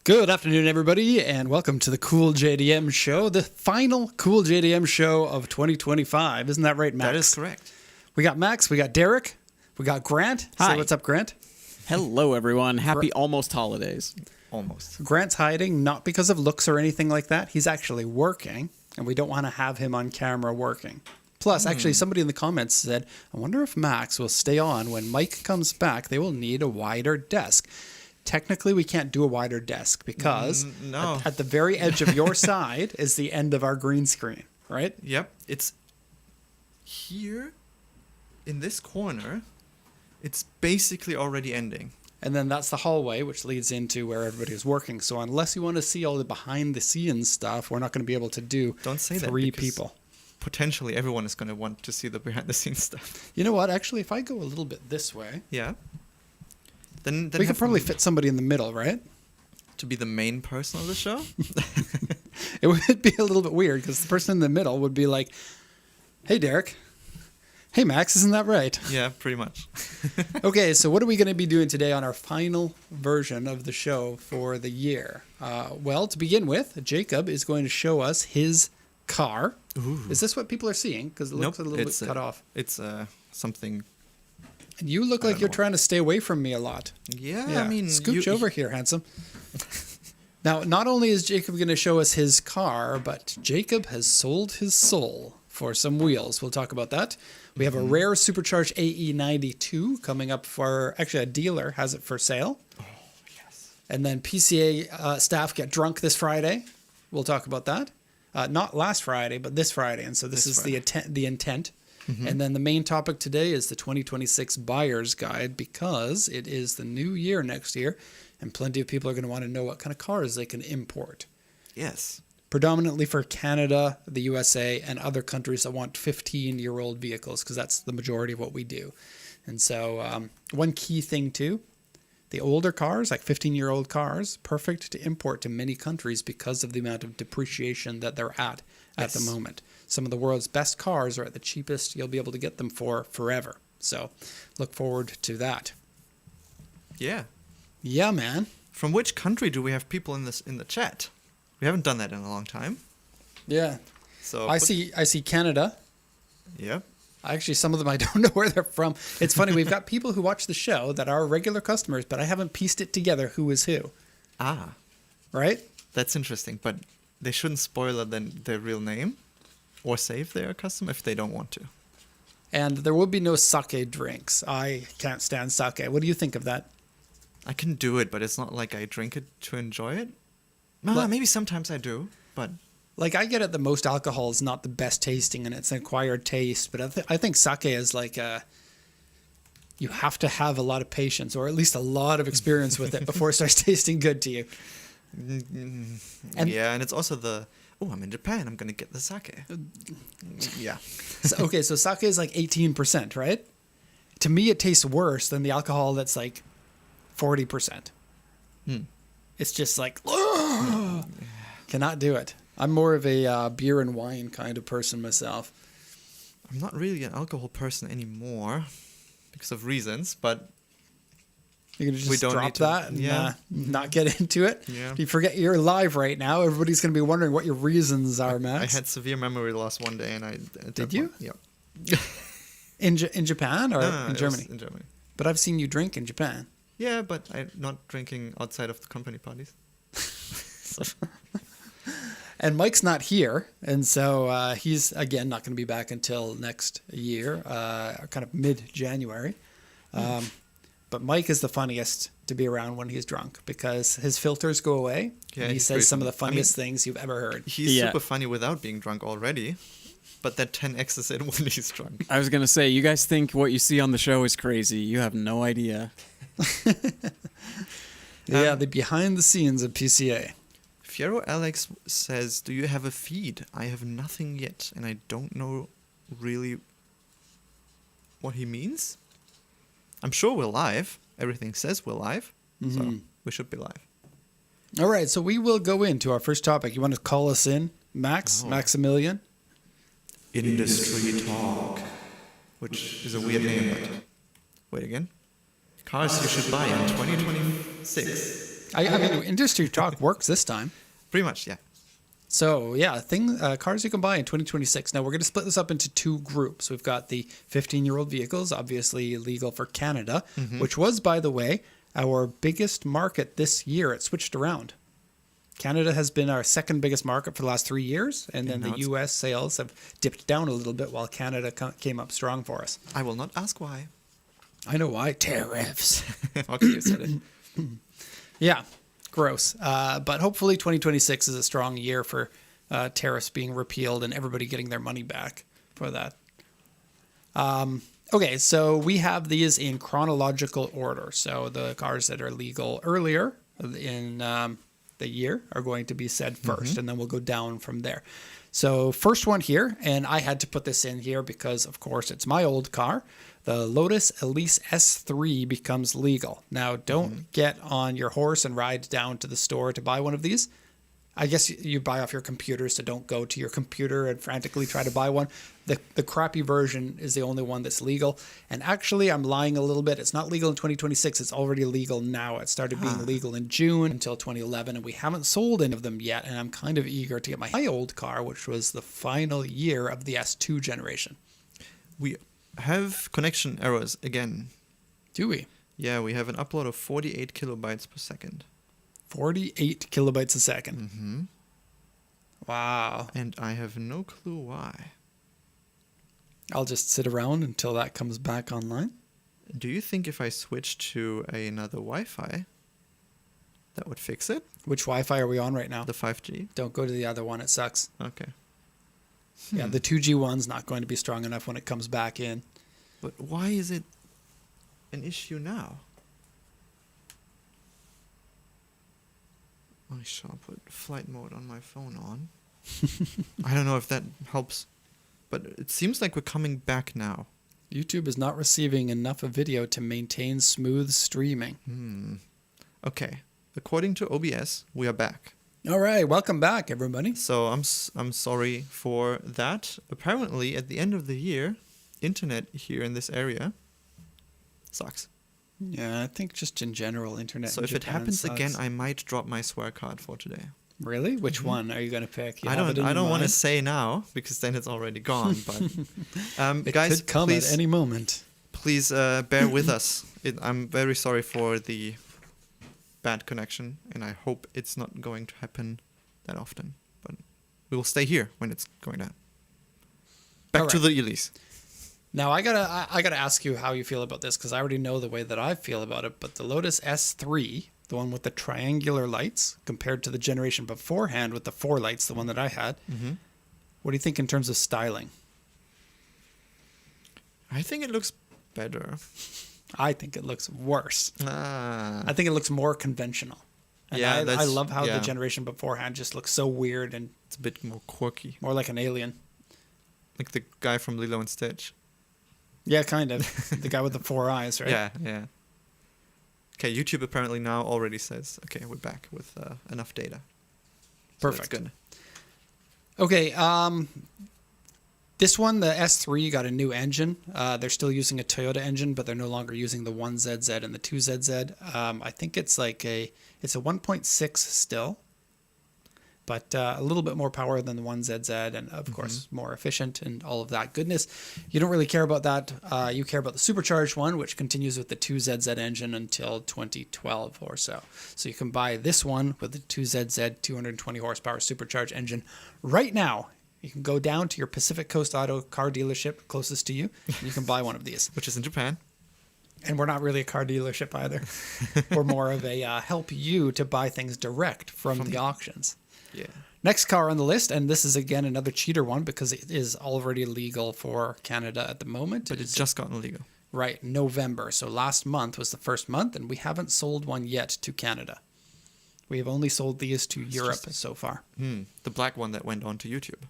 Good afternoon, everybody, and welcome to the Cool JDM Show, the final Cool JDM Show of 2025. Isn't that right, Max? That is correct. We got Max, we got Derek, we got Grant. Hi. Say what's up, Grant. Hello, everyone. Happy almost holidays. Almost. Grant's hiding, not because of looks or anything like that. He's actually working, and we don't want to have him on camera working. Plus, actually, somebody in the comments said, I wonder if Max will stay on when Mike comes back. They will need a wider desk. Technically, we can't do a wider desk because at the very edge of your side is the end of our green screen, right? Yep. It's here in this corner. It's basically already ending. And then that's the hallway, which leads into where everybody is working. So unless you want to see all the behind-the-scenes stuff, we're not going to be able to do Don't say that. three people. Potentially, everyone is going to want to see the behind-the-scenes stuff. You know what? Actually, if I go a little bit this way, Yeah. Then we could probably fit somebody in the middle, right? to be the main person of the show. It would be a little bit weird because the person in the middle would be like, hey, Derek. Hey, Max, isn't that right? Yeah, pretty much. Okay, so what are we going to be doing today on our final version of the show for the year? Well, to begin with, Jacob is going to show us his car. Ooh. Is this what people are seeing? Because it looks a little bit cut off. It's something. And you look like you're trying to stay away from me a lot. Yeah, I mean, scooch over here, handsome. Now, not only is Jacob going to show us his car, but Jacob has sold his soul for some wheels. We'll talk about that. We have a rare supercharged AE92 coming up for, actually a dealer has it for sale. Oh, yes. And then PCA staff get drunk this Friday. We'll talk about that. Not last Friday, but this Friday. And so this is the intent. And then the main topic today is the 2026 Buyer's Guide because it is the new year next year. And plenty of people are going to want to know what kind of cars they can import. Yes. Predominantly for Canada, the USA, and other countries that want 15-year-old vehicles because that's the majority of what we do. And so one key thing too, the older cars, like 15-year-old cars, perfect to import to many countries because of the amount of depreciation that they're at the moment. Some of the world's best cars are at the cheapest you'll be able to get them for forever. So look forward to that. Yeah. Yeah, man. From which country do we have people in the chat? We haven't done that in a long time. Yeah. So I see Canada. Yep. Actually, some of them I don't know where they're from. It's funny, we've got people who watch the show that are regular customers, but I haven't pieced it together who is who. Ah. Right? That's interesting, but they shouldn't spoil their real name or say if they're a customer if they don't want to. And there will be no sake drinks. I can't stand sake. What do you think of that? I can do it, but it's not like I drink it to enjoy it. Well, Like- maybe sometimes I do, but Like, I get it that most alcohol is not the best tasting and it's an acquired taste, but I think sake is like you have to have a lot of patience or at least a lot of experience with it before it starts tasting good to you. And yeah, and it's also I'm in Japan, I'm going to get the sake. Yeah. so sake is like 18%, right? To me, it tastes worse than the alcohol that's like 40%. It's just like, cannot do it. I'm more of a beer and wine kind of person myself. I'm not really an alcohol person anymore because of reasons, but You're going to just don't drop need to- that and not get into it? Yeah. You forget you're live right now. Everybody's going to be wondering what your reasons are, I Max. had severe memory loss one day, and I Did you? Yep. In Japan or No, in it Germany? was in Germany. But I've seen you drink in Japan. Yeah, but I'm not drinking outside of the company parties. And Mike's not here, and so he's, again, not going to be back until next year, kind of mid-January. But Mike is the funniest to be around when he's drunk because his filters go away, Yeah, and he he's says very some of the funny. funniest things you've ever heard. He's Yeah. super funny without being drunk already, but that 10x's it when he's drunk. I was going to say, you guys think what you see on the show is crazy. You have no idea. Yeah, the behind the scenes of PCA. Fiero Alex says, do you have a feed? I have nothing yet, and I don't know really what he means. I'm sure we're live. Everything says we're live, so we should be live. All right, so we will go into our first topic. You want to call us in, Max, Maximilian? Industry Talk, which is a weird name, but wait again. Cars you should buy in 2026. I mean, industry talk works this time. Pretty much, yeah. So yeah, cars you can buy in 2026. Now we're going to split this up into two groups. We've got the 15-year-old vehicles, obviously illegal for Canada, which was, by the way, our biggest market this year. It switched around. Canada has been our second biggest market for the last 3 years, and then the U.S. sales have dipped down a little bit while Canada came up strong for us. I will not ask why. I know why. Tariffs. Okay, you said it. Yeah, gross. But hopefully 2026 is a strong year for tariffs being repealed and everybody getting their money back for that. Okay, so we have these in chronological order. So the cars that are legal earlier in the year are going to be said first, and then we'll go down from there. So first one here, and I had to put this in here because, of course, it's my old car. The Lotus Elise S3 becomes legal. Now, don't get on your horse and ride down to the store to buy one of these. I guess you buy off your computer, so don't go to your computer and frantically try to buy one. The crappy version is the only one that's legal. And actually, I'm lying a little bit. It's not legal in 2026. It's already legal now. It started being legal in June until 2011, and we haven't sold any of them yet. And I'm kind of eager to get my old car, which was the final year of the S2 generation. We have connection errors again. Do we? Yeah, we have an upload of 48 kilobytes per second. 48 kilobytes a second. Wow. And I have no clue why. I'll just sit around until that comes back online. Do you think if I switch to another Wi-Fi, that would fix it? Which Wi-Fi are we on right now? The 5G? Don't go to the other one. It sucks. Okay. Yeah, the 2G one's not going to be strong enough when it comes back in. But why is it an issue now? I shall put flight mode on my phone on. I don't know if that helps, but it seems like we're coming back now. YouTube is not receiving enough video to maintain smooth streaming. Okay. According to OBS, we are back. All right, welcome back, everybody. So I'm sorry for that. Apparently, at the end of the year, internet here in this area sucks. Yeah, I think just in general, internet. So in if it Japan happens sucks. again, I might drop my swear card for today. Really? Which one are you going to pick? You I have it in don't your want to mind? say now because then it's already gone. But It guys, could come please, at any moment. please bear with us. I'm very sorry for the bad connection, and I hope it's not going to happen that often. But we will stay here when it's going down. Back to Alright. the Elise. Now I gotta ask you how you feel about this because I already know the way that I feel about it. But the Lotus S3, the one with the triangular lights, compared to the generation beforehand with the 4 lights, the one that I had, what do you think in terms of styling? I think it looks better. I think it looks worse. Ah, I think it looks more conventional. And Yeah, I that's- love how yeah. the generation beforehand just looks so weird and it's a bit more quirky, more like an alien. like the guy from Lilo and Stitch. Yeah, kind of. The guy with the 4 eyes, right? Yeah. Okay, YouTube apparently now already says, okay, we're back with enough data. So that's Perfect. good. Okay, this one, the S3, got a new engine. They're still using a Toyota engine, but they're no longer using the 1ZZ and the 2ZZ. I think it's it's a 1.6 still, but a little bit more power than the 1ZZ, and of course more efficient and all of that goodness. You don't really care about that. You care about the supercharged one, which continues with the 2ZZ engine until 2012 or so. So you can buy this one with the 2ZZ 220 horsepower supercharged engine right now. You can go down to your Pacific Coast Auto car dealership closest to you, and you can buy one of these. Which is in Japan. And we're not really a car dealership either. We're more of a help you to buy things direct from the auctions. Yeah. Next car on the list, and this is again another cheater one because it is already legal for Canada at the moment. But it's just gotten legal. Right, November. So last month was the first month, and we haven't sold one yet to Canada. We have only sold these to Europe so far. The black one that went onto YouTube.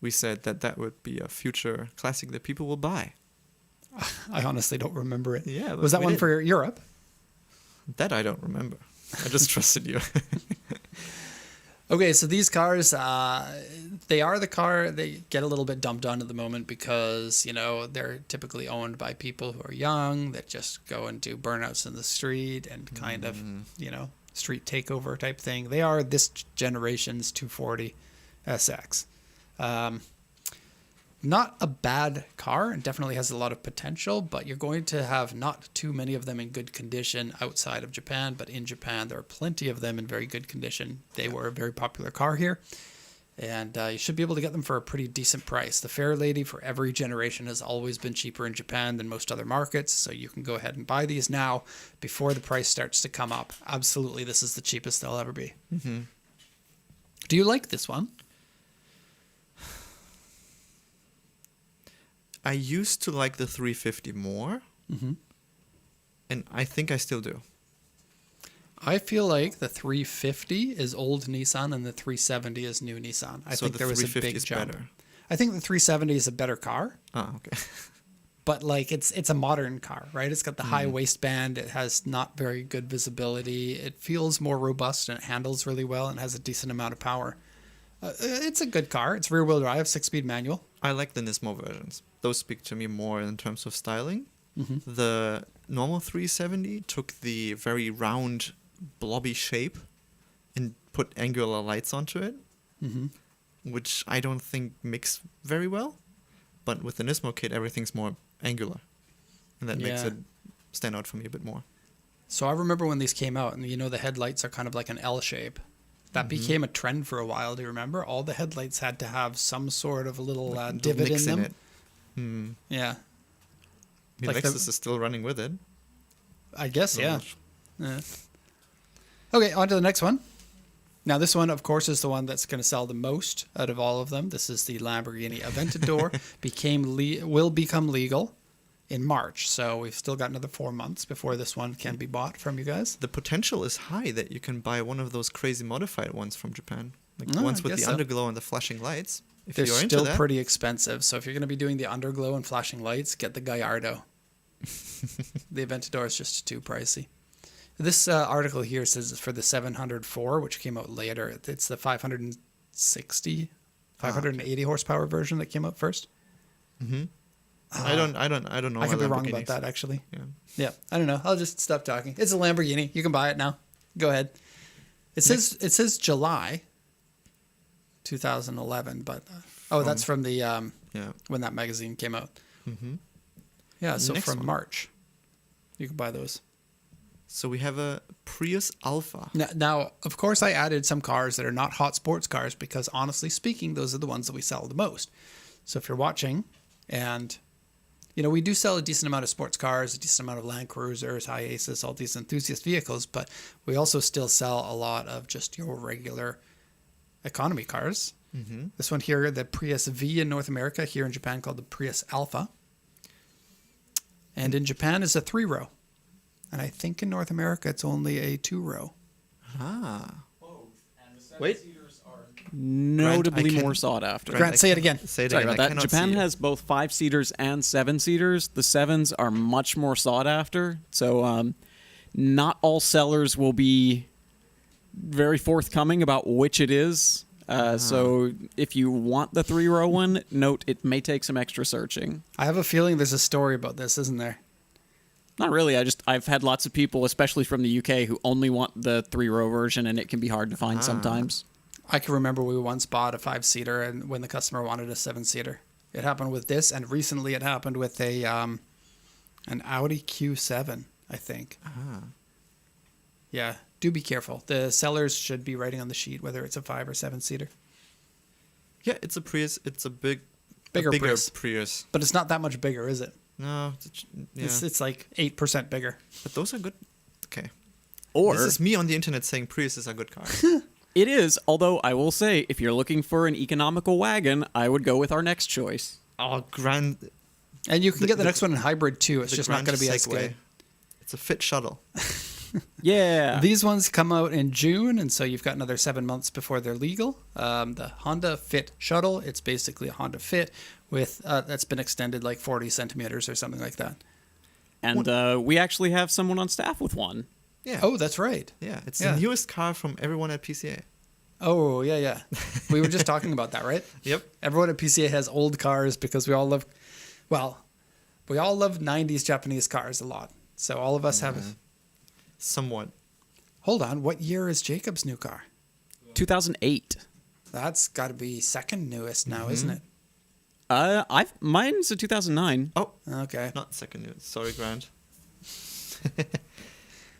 We said that would be a future classic that people will buy. I honestly don't remember it. Yeah, Was that we one did. for Europe? That I don't remember. I just trusted you. Okay, so these cars, they are the car, they get a little bit dumped on at the moment because, they're typically owned by people who are young that just go and do burnouts in the street and kind of, street takeover type thing. They are this generation's 240 SX. Not a bad car, and definitely has a lot of potential, but you're going to have not too many of them in good condition outside of Japan, but in Japan there are plenty of them in very good condition. They were a very popular car here, and you should be able to get them for a pretty decent price. The Fairlady for every generation has always been cheaper in Japan than most other markets, so you can go ahead and buy these now before the price starts to come up. Absolutely, this is the cheapest they'll ever be. Mm-hmm. Do you like this one? I used to like the 350 more, Mm-hmm. and I think I still do. I feel like the 350 is old Nissan and the 370 is new Nissan. I So think the there was a 350 big is jump. better. I think the 370 is a better car, Oh, okay. but like it's a modern car, right? It's got the high waistband. It has not very good visibility. It feels more robust and it handles really well and has a decent amount of power. It's a good car. It's rear-wheel drive, 6-speed manual. I like the Nismo versions. Those speak to me more in terms of styling. Mm-hmm. The normal 370 took the very round, blobby shape and put angular lights onto it, Mm-hmm. which I don't think mix very well. But with the Nismo kit, everything's more angular, and that makes Yeah. it stand out for me a bit more. So I remember when these came out, and the headlights are kind of like an L shape. That became a trend for a while. Do you remember? All the headlights had to have some sort of a little Like, divot nicks in them. it. Hmm. Yeah, The Like the- Lexus is still running with it. I guess, yeah. Not Yeah. Okay, on to the next one. Now, this one, of course, is the one that's going to sell the most out of all of them. This is the Lamborghini Aventador. Will become legal in March. So we've still got another 4 months before this one can be bought from you guys. The potential is high that you can buy one of those crazy modified ones from Japan, like Oh, ones I with the guess so. underglow and the flashing lights. If They're you're into still that, pretty expensive. So if you're going to be doing the underglow and flashing lights, get the Gallardo. The Aventador is just too pricey. This article here says it's for the 704, which came out later. It's the 580 horsepower version that came out first. hmm I don't know. I could be wrong about Lamborghinis. that, actually. Yeah. Yeah, I don't know. I'll just stop talking. It's a Lamborghini. You can buy it now. Go ahead. It says July 2011, but that's from the Yeah. when that magazine came out. hmm Yeah, so Next from one. March, you can buy those. So we have a Prius Alpha. Now, of course, I added some cars that are not hot sports cars because, honestly speaking, those are the ones that we sell the most. So if you're watching, and we do sell a decent amount of sports cars, a decent amount of Land Cruisers, High Aces, all these enthusiast vehicles, but we also still sell a lot of just your regular economy cars. Mm-hmm. This one here, the Prius V in North America, here in Japan called the Prius Alpha. And in Japan is a 3-row. And I think in North America it's only a 2-row. Ah. Wait. Grant, Notably I can- more sought after. Grant, say it again. Say it Sorry again. about I that. cannot Japan see it. has both 5-seaters and 7-seaters. The 7s are much more sought after. So not all sellers will be very forthcoming about which it is. So if you want the 3-row one, note it may take some extra searching. I have a feeling there's a story about this, isn't there? Not really. I've had lots of people, especially from the UK, who only want the 3-row version, and it can be hard to find sometimes. I can remember we once bought a 5-seater and when the customer wanted a 7-seater. It happened with this, and recently it happened with a an Audi Q7, I think. Ah. Yeah, do be careful. The sellers should be writing on the sheet whether it's a 5 or 7-seater. Yeah, it's a Prius. It's a bigger Bigger Prius. But it's not that much bigger, is it? No, yeah. It's like 8% bigger. But those are good. Okay. Or This is me on the internet saying Priuses are good cars. it is, although I will say, if you're looking for an economical wagon, I would go with our next choice. Oh, Grand. And you can get the The- next one in hybrid too. It's the just not going to be as Segway. good. It's a fit shuttle. Yeah. These ones come out in June, and so you've got another 7 months before they're legal. The Honda Fit Shuttle, it's basically a Honda Fit with that's been extended like 40 centimeters or something like that. And we actually have someone on staff with one. Yeah. Oh, that's right. Yeah. It's Yeah. the newest car from everyone at PCA. Oh, yeah. We were just talking about that, right? Yep. Everyone at PCA has old cars because we all love 90s Japanese cars a lot. So all of us have. Somewhat. Hold on. What year is Jacob's new car? 2008. That's got to be second newest now, isn't it? Mine's a 2009. Oh, Okay. not second news. Sorry, Grant.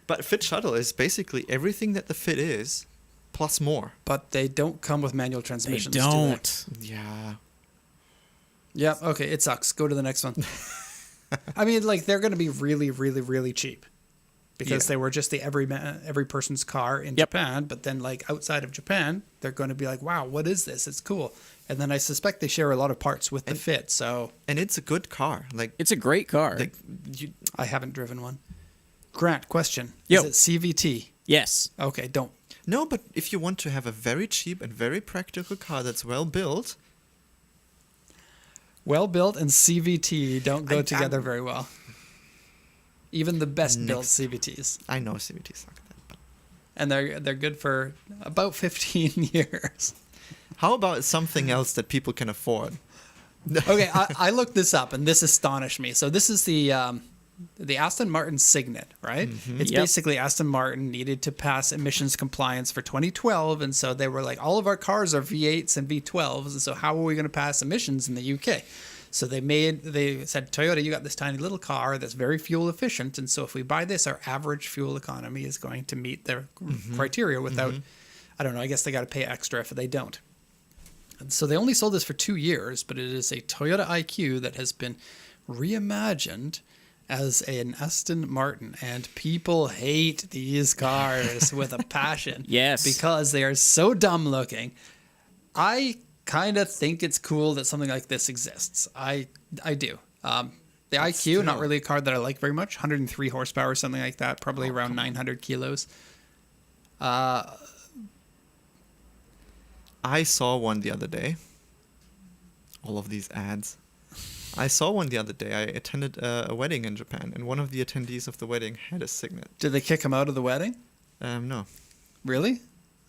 But Fit Shuttle is basically everything that the Fit is, plus more. But they don't come with manual They transmissions. do don't. Yeah. Yeah. Okay. It sucks. Go to the next one. I mean, like they're going to be really, really, really cheap because Yeah. they were just the every person's car in Yep. Japan. But then, like outside of Japan, they're going to be like, "Wow, what is this? It's cool." And then I suspect they share a lot of parts with the Fit. So And it's a good car. Like, It's a great car. you, I haven't driven one. Grant, question: Yo. Is it CVT? Yes. Okay, don't. no, but if you want to have a very cheap and very practical car that's well built, Well built and CVT don't go I'm- together very well. Even the best built Next. CVTs, I know CVT suck at that. But and they're good for about 15 years. how about something else that people can afford? Okay, I looked this up, and this astonished me. So this is the Aston Martin Signet, right? It's Yep. basically Aston Martin needed to pass emissions compliance for 2012, and so they were like, all of our cars are V8s and V12s, and so how are we going to pass emissions in the UK? So they said, Toyota, you got this tiny little car that's very fuel efficient, and so if we buy this, our average fuel economy is going to meet their criteria without, I don't know, I guess they got to pay extra if they don't. And so they only sold this for 2 years, but it is a Toyota IQ that has been reimagined as an Aston Martin, and people hate these cars with a passion. Yes. Because they are so dumb looking. I kind of think it's cool that something like this exists. I do. The IQ, still- not really a car that I like very much. 103 horsepower, something like that. Probably around 900 kilos. I saw one the other day. All of these ads. I saw one the other day. I attended a wedding in Japan, and one of the attendees of the wedding had a Signet. Did they kick him out of the wedding? No. Really?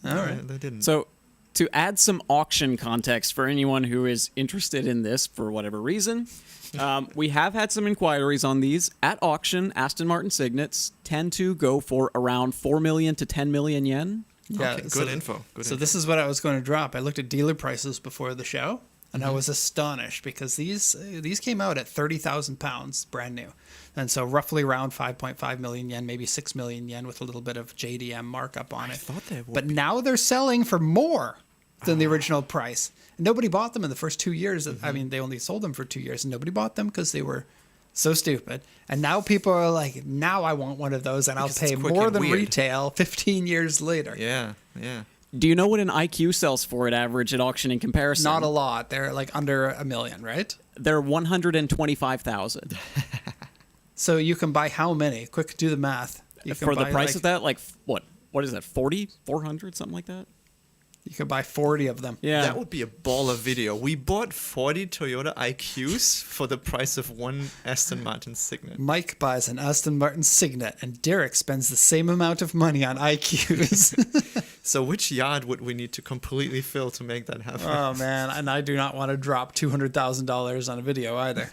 All right. They didn't. So, to add some auction context for anyone who is interested in this for whatever reason, we have had some inquiries on these. At auction, Aston Martin Signets tend to go for around 4 million to 10 million yen. Yeah, Okay, so- good info. Good So info. this is what I was going to drop. I looked at dealer prices before the show, and I was astonished because these came out at £30,000 brand new, and so roughly around 5.5 million yen, maybe 6 million yen with a little bit of JDM markup on I it. thought they would. But now they're selling for more than the original price. Nobody bought them in the first 2 years. I mean, they only sold them for 2 years, and nobody bought them because they were so stupid. And now people are like, now I want one of those, and Because I'll it's pay quick more and than weird. retail 15 years later. Yeah, yeah. Do you know what an IQ sells for at average at auction in comparison? Not a lot. They're like under a million, right? They're 125,000. So you can buy how many? Quick, do the math. You can For the buy, price like, of that, like what is that? 40, 400, something like that? You could buy 40 of them. Yeah. That would be a baller video. We bought 40 Toyota IQs for the price of one Aston Martin Signet. Mike buys an Aston Martin Signet, and Derek spends the same amount of money on IQs. So which yard would we need to completely fill to make that happen? Oh man, and I do not want to drop $200,000 on a video either.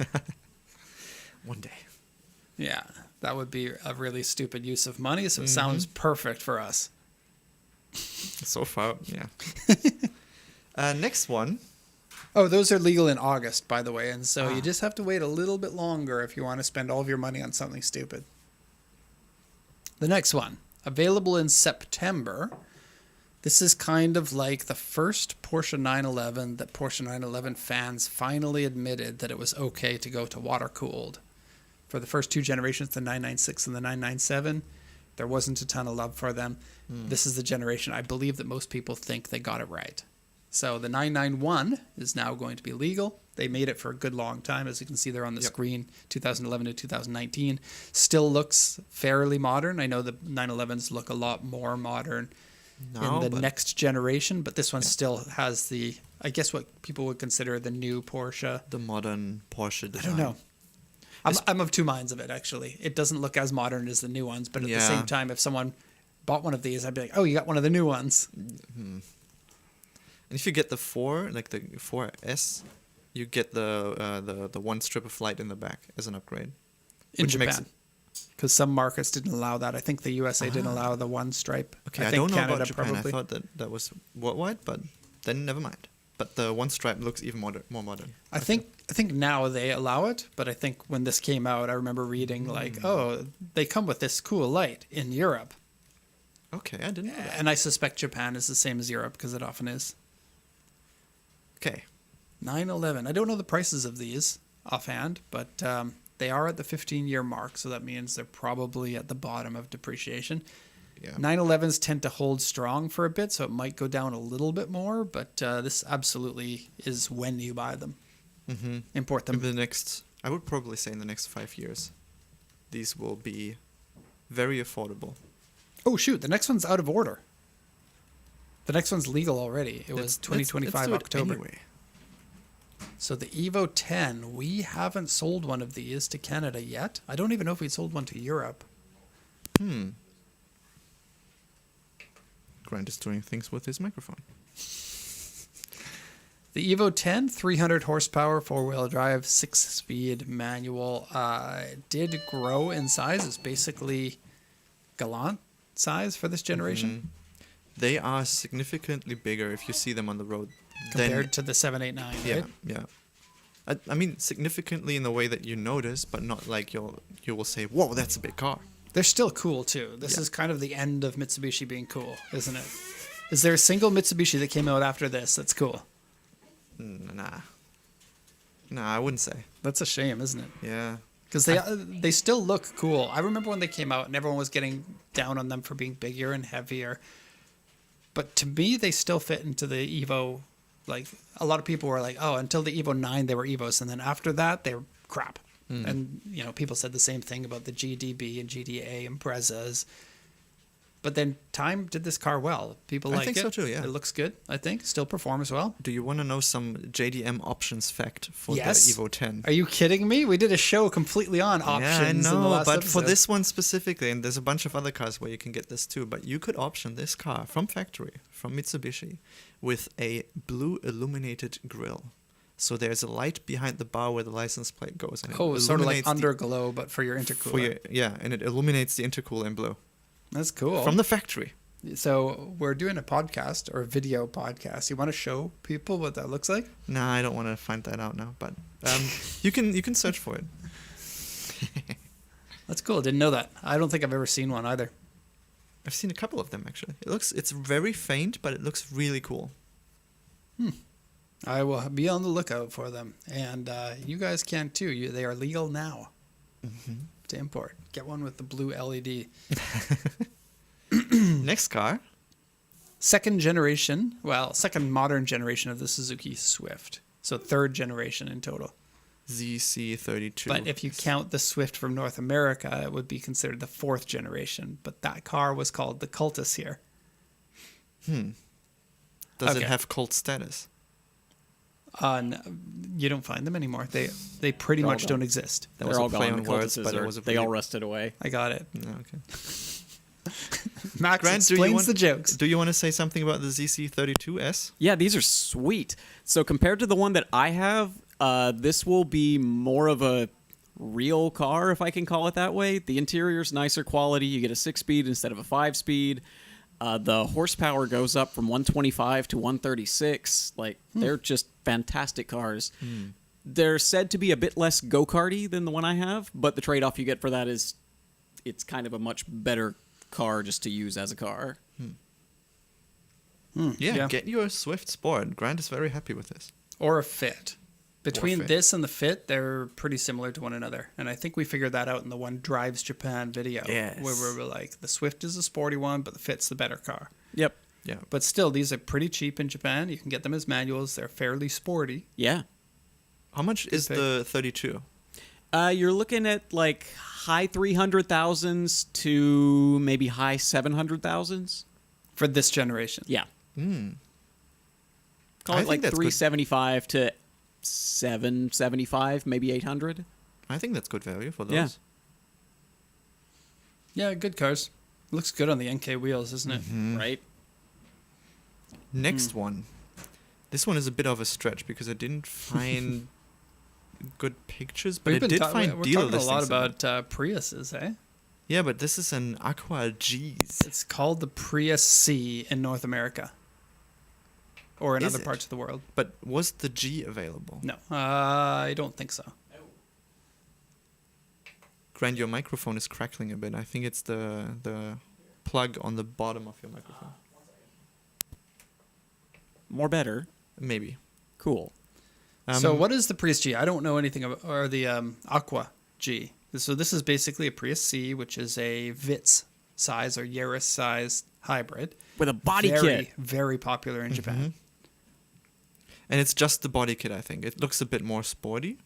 One day. Yeah, that would be a really stupid use of money. So it sounds perfect for us. So far, yeah. Next one. Oh, those are legal in August, by the way, and so you just have to wait a little bit longer if you want to spend all of your money on something stupid. The next one, available in September. This is kind of like the first Porsche 911 that Porsche 911 fans finally admitted that it was okay to go to water-cooled. For the first two generations, the 996 and the 997, there wasn't a ton of love for them. This is the generation I believe that most people think they got it right. So the 991 is now going to be legal. They made it for a good long time, as you can see there on the screen, 2011 to 2019. Still looks fairly modern. I know the 911s look a lot more modern in the next generation, but this one still has the, I guess what people would consider the new Porsche. The modern Porsche I design. don't know. I'm of two minds of it, actually. It doesn't look as modern as the new ones, but at the Yeah. same time, if someone bought one of these, I'd be like, oh, you got one of the new ones. And if you get the 4, like the 4S, you get the one strip of light in the back as an upgrade. In Which makes Japan. because some markets didn't allow that. I think the USA didn't allow the one stripe. Okay, I think don't know Canada about Japan. probably. I thought that was worldwide, but then never mind. But the one stripe looks even more modern. I think now they allow it, but I think when this came out, I remember reading like, oh, they come with this cool light in Europe, Okay, I didn't know that. and I suspect Japan is the same as Europe because it often is. Okay. 911. I don't know the prices of these offhand, but they are at the 15-year mark, so that means they're probably at the bottom of depreciation. Yeah. 911s tend to hold strong for a bit, so it might go down a little bit more, but this absolutely is when you buy them. Mm-hmm. Import In them. the next, I would probably say in the next 5 years, these will be very affordable. Oh, shoot, the next one's out of order. The next one's legal already. It was 2025 let's do it October. Anyway. So the Evo 10, we haven't sold one of these to Canada yet. I don't even know if we sold one to Europe. Grant is doing things with his microphone. The Evo 10, 300 horsepower, four-wheel drive, 6-speed manual, did grow in size. It's basically Galant size for this generation They are significantly bigger if you see them on the road. compared to the 789, Yeah, right? yeah. I mean, significantly in the way that you notice, but not like you will say, "Whoa, that's a big car." They're still cool, too. This Yeah. is kind of the end of Mitsubishi being cool, isn't it? Is there a single Mitsubishi that came out after this that's cool? Nah, I wouldn't say. That's a shame, isn't it? Yeah, Because they still look cool. I remember when they came out and everyone was getting down on them for being bigger and heavier. But to me, they still fit into the Evo. Like, a lot of people were like, oh, until the Evo 9, they were Evos. And then after that, they were crap. And, you know, people said the same thing about the GDB and GDA and Brezas. But then time did this car well. People I like think it. so too, yeah. It looks good, I think. Still performs well. Do you want to know some JDM options fact for Yes. the Evo 10? Are you kidding me? We did a show completely on options Yeah, I in the know, last but for episode. this one specifically, and there's a bunch of other cars where you can get this too, but you could option this car from factory, from Mitsubishi, with a blue illuminated grille. So there's a light behind the bar where the license plate goes. And it Oh, sort of like illuminates the- underglow, but for your intercooler. yeah, and it illuminates the intercooler in blue. That's cool. From the factory. So we're doing a podcast or a video podcast. You want to show people what that looks like? Nah, I don't want to find that out now, but you can search for it. That's cool. Didn't know that. I don't think I've ever seen one either. I've seen a couple of them actually. It's very faint, but it looks really cool. I will be on the lookout for them, and you guys can too. They are legal now to import. Get one with the blue LED. Next car. Second modern generation of the Suzuki Swift. So third generation in total. ZC32. But if you count the Swift from North America, it would be considered the fourth generation. But that car was called the Cultus here. Does okay. it have cult status? No, you don't find them anymore. They pretty They're all much gone. don't exist. That They're was all a play gone. on The words, Cultuses but it are- was a they really- all rusted away. I got it. No, okay. Max Grant, explains the jokes. Do you want to say something about the ZC32S? Yeah, these are sweet. So compared to the one that I have, this will be more of a real car, if I can call it that way. The interior's nicer quality. You get a 6-speed instead of a 5-speed. The horsepower goes up from 125 to 136. Like, they're just fantastic cars. They're said to be a bit less go-karty than the one I have, but the trade-off you get for that is it's kind of a much better car just to use as a car. Yeah, get your Swift Sport. Grant is very happy with this. Or a Fit. Between Fit. this and the Fit, they're pretty similar to one another. And I think we figured that out in the one Drives Japan video. Yes. Where we were like, the Swift is a sporty one, but the Fit's the better car. Yep. Yeah. But still, these are pretty cheap in Japan. You can get them as manuals. They're fairly sporty. Yeah. How much is pick. the 32? You're looking at like high 300,000s to maybe high 700,000s. For this generation. Yeah. Call I it think like that's good. 375 to 775, maybe 800. I think that's good value for those. Yeah. Yeah, good cars. Looks good on the NK wheels, isn't it? Right? Next one. This one is a bit of a stretch because I didn't find good pictures, but I did find we're dealer talking a lot listings. about Priuses, eh? Yeah, but this is an Aqua G's. It's called the Prius C in North America. Or in Is other it? parts of the world. But was the G available? No, I don't think so. Grant, your microphone is crackling a bit. I think it's the plug on the bottom of your microphone. More better. Maybe. Cool. So what is the Prius G? I don't know anything about, or the Aqua G. So this is basically a Prius C, which is a Vitz size or Yaris size hybrid. With a body very, kit. very popular in Japan. And it's just the body kit, I think. It looks a bit more sporty.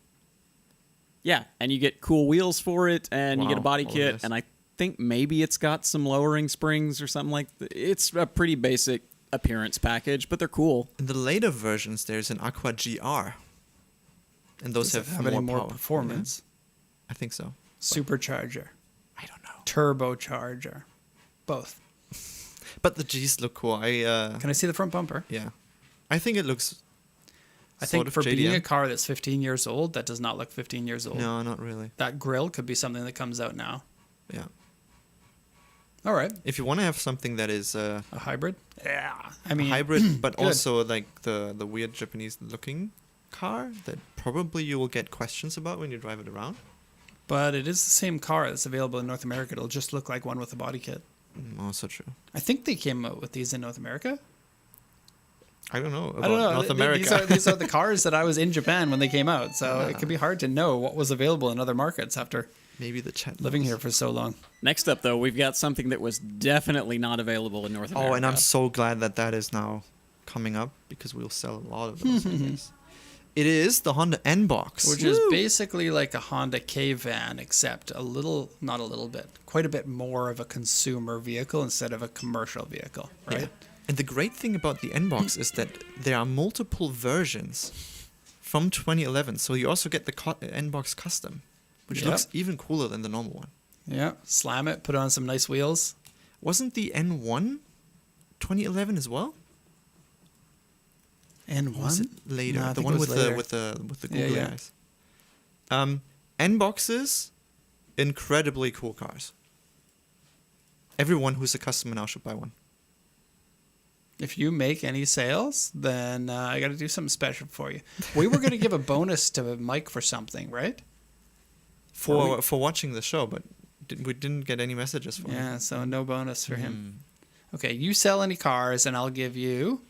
Yeah, and you get cool wheels for it, and you get a Wow, body all of kit, this. and I think maybe it's got some lowering springs or something like that. It's a pretty basic appearance package, but they're cool. In the later versions, there's an Aqua GR. And those Does it have, have any more more power. performance? Yeah, I think so. Supercharger, I don't know. turbocharger, both. But the G's look cool. Can I see the front bumper? Yeah. I think it looks I sort think of for being a JDM. car that's 15 years old, that does not look 15 years old. No, not really. That grill could be something that comes out now. Yeah. All right, If you want to have something that is a hybrid. Yeah, I mean hybrid, but good. also like the weird Japanese looking car that probably you will get questions about when you drive it around. But it is the same car that's available in North America. It'll just look like one with a body kit. Also true. I think they came out with these in North America. I don't know about I don't know. North Th- America. These are the cars that I was in Japan when they came out. So it could be hard to know what was available in other markets after Maybe the chat living knows. here for so long. Next up, though, we've got something that was definitely not available in North America. Oh, and I'm so glad that that is now coming up because we'll sell a lot of those. I guess. It is the Honda N-Box. Which is basically like a Honda K van, except not a little bit, quite a bit more of a consumer vehicle instead of a commercial vehicle, right? Yeah. And the great thing about the N-Box is that there are multiple versions from 2011. So you also get the N-Box Custom, which Yep. looks even cooler than the normal one. Yeah, slam it, put on some nice wheels. Wasn't the N1 2011 as well? And Or was it later? No, I the think one it was with later. the Yeah, googly yeah. eyes. N-Boxes, incredibly cool cars. Everyone who's a customer now should buy one. If you make any sales, then I got to do something special for you. We were going to give a bonus to Mike for something, right? For watching the show, but we didn't get any messages for him. Yeah, so no bonus for him. Hmm. Okay, you sell any cars, and I'll give you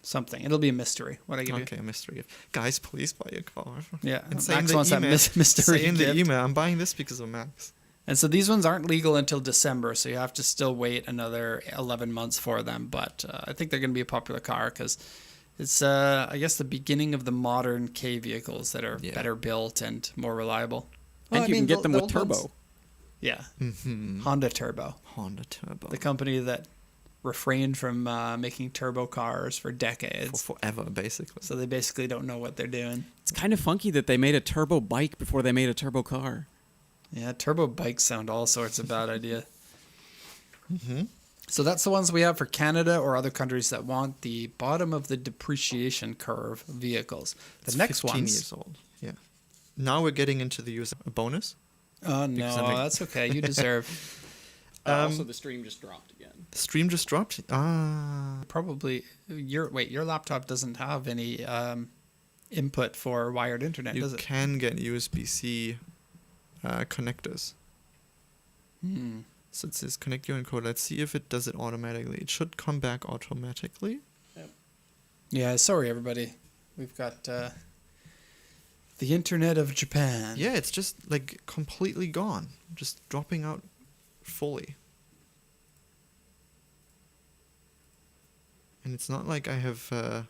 something. It'll be a mystery. What I give Okay, a mystery gift. Guys, please buy a car. you? Yeah, And say in Max the wants that email, mystery say in gift. the email, I'm buying this because of Max. And so these ones aren't legal until December, so you have to still wait another 11 months for them. But I think they're going to be a popular car because it's, I guess, the beginning of the modern K vehicles that are Yeah. better built and more reliable. And Well, I you mean, can get the- them the with old ones- turbo. Yeah, Mm-hmm. Honda Turbo, Honda Turbo. the company that refrained from making turbo cars for For decades. forever, basically. So they basically don't know what they're doing. It's kind of funky that they made a turbo bike before they made a turbo car. Yeah, turbo bikes sound all sorts of bad idea. Mm-hmm. So that's the ones we have for Canada or other countries that want the bottom of the depreciation curve vehicles. The It's next 15 ones. years old. Yeah. Now we're getting into the use a bonus. Oh Because no, I make- that's okay. You deserve Also, the stream just dropped again. The stream just dropped. probably your laptop doesn't have any input for wired internet, You does it? can get USB-C connectors. So it says connect your encoder. Let's see if it does it automatically. It should come back automatically. Yeah, sorry everybody. We've got the internet of Japan. Yeah, it's just like completely gone. Just dropping out fully. And it's not like I have a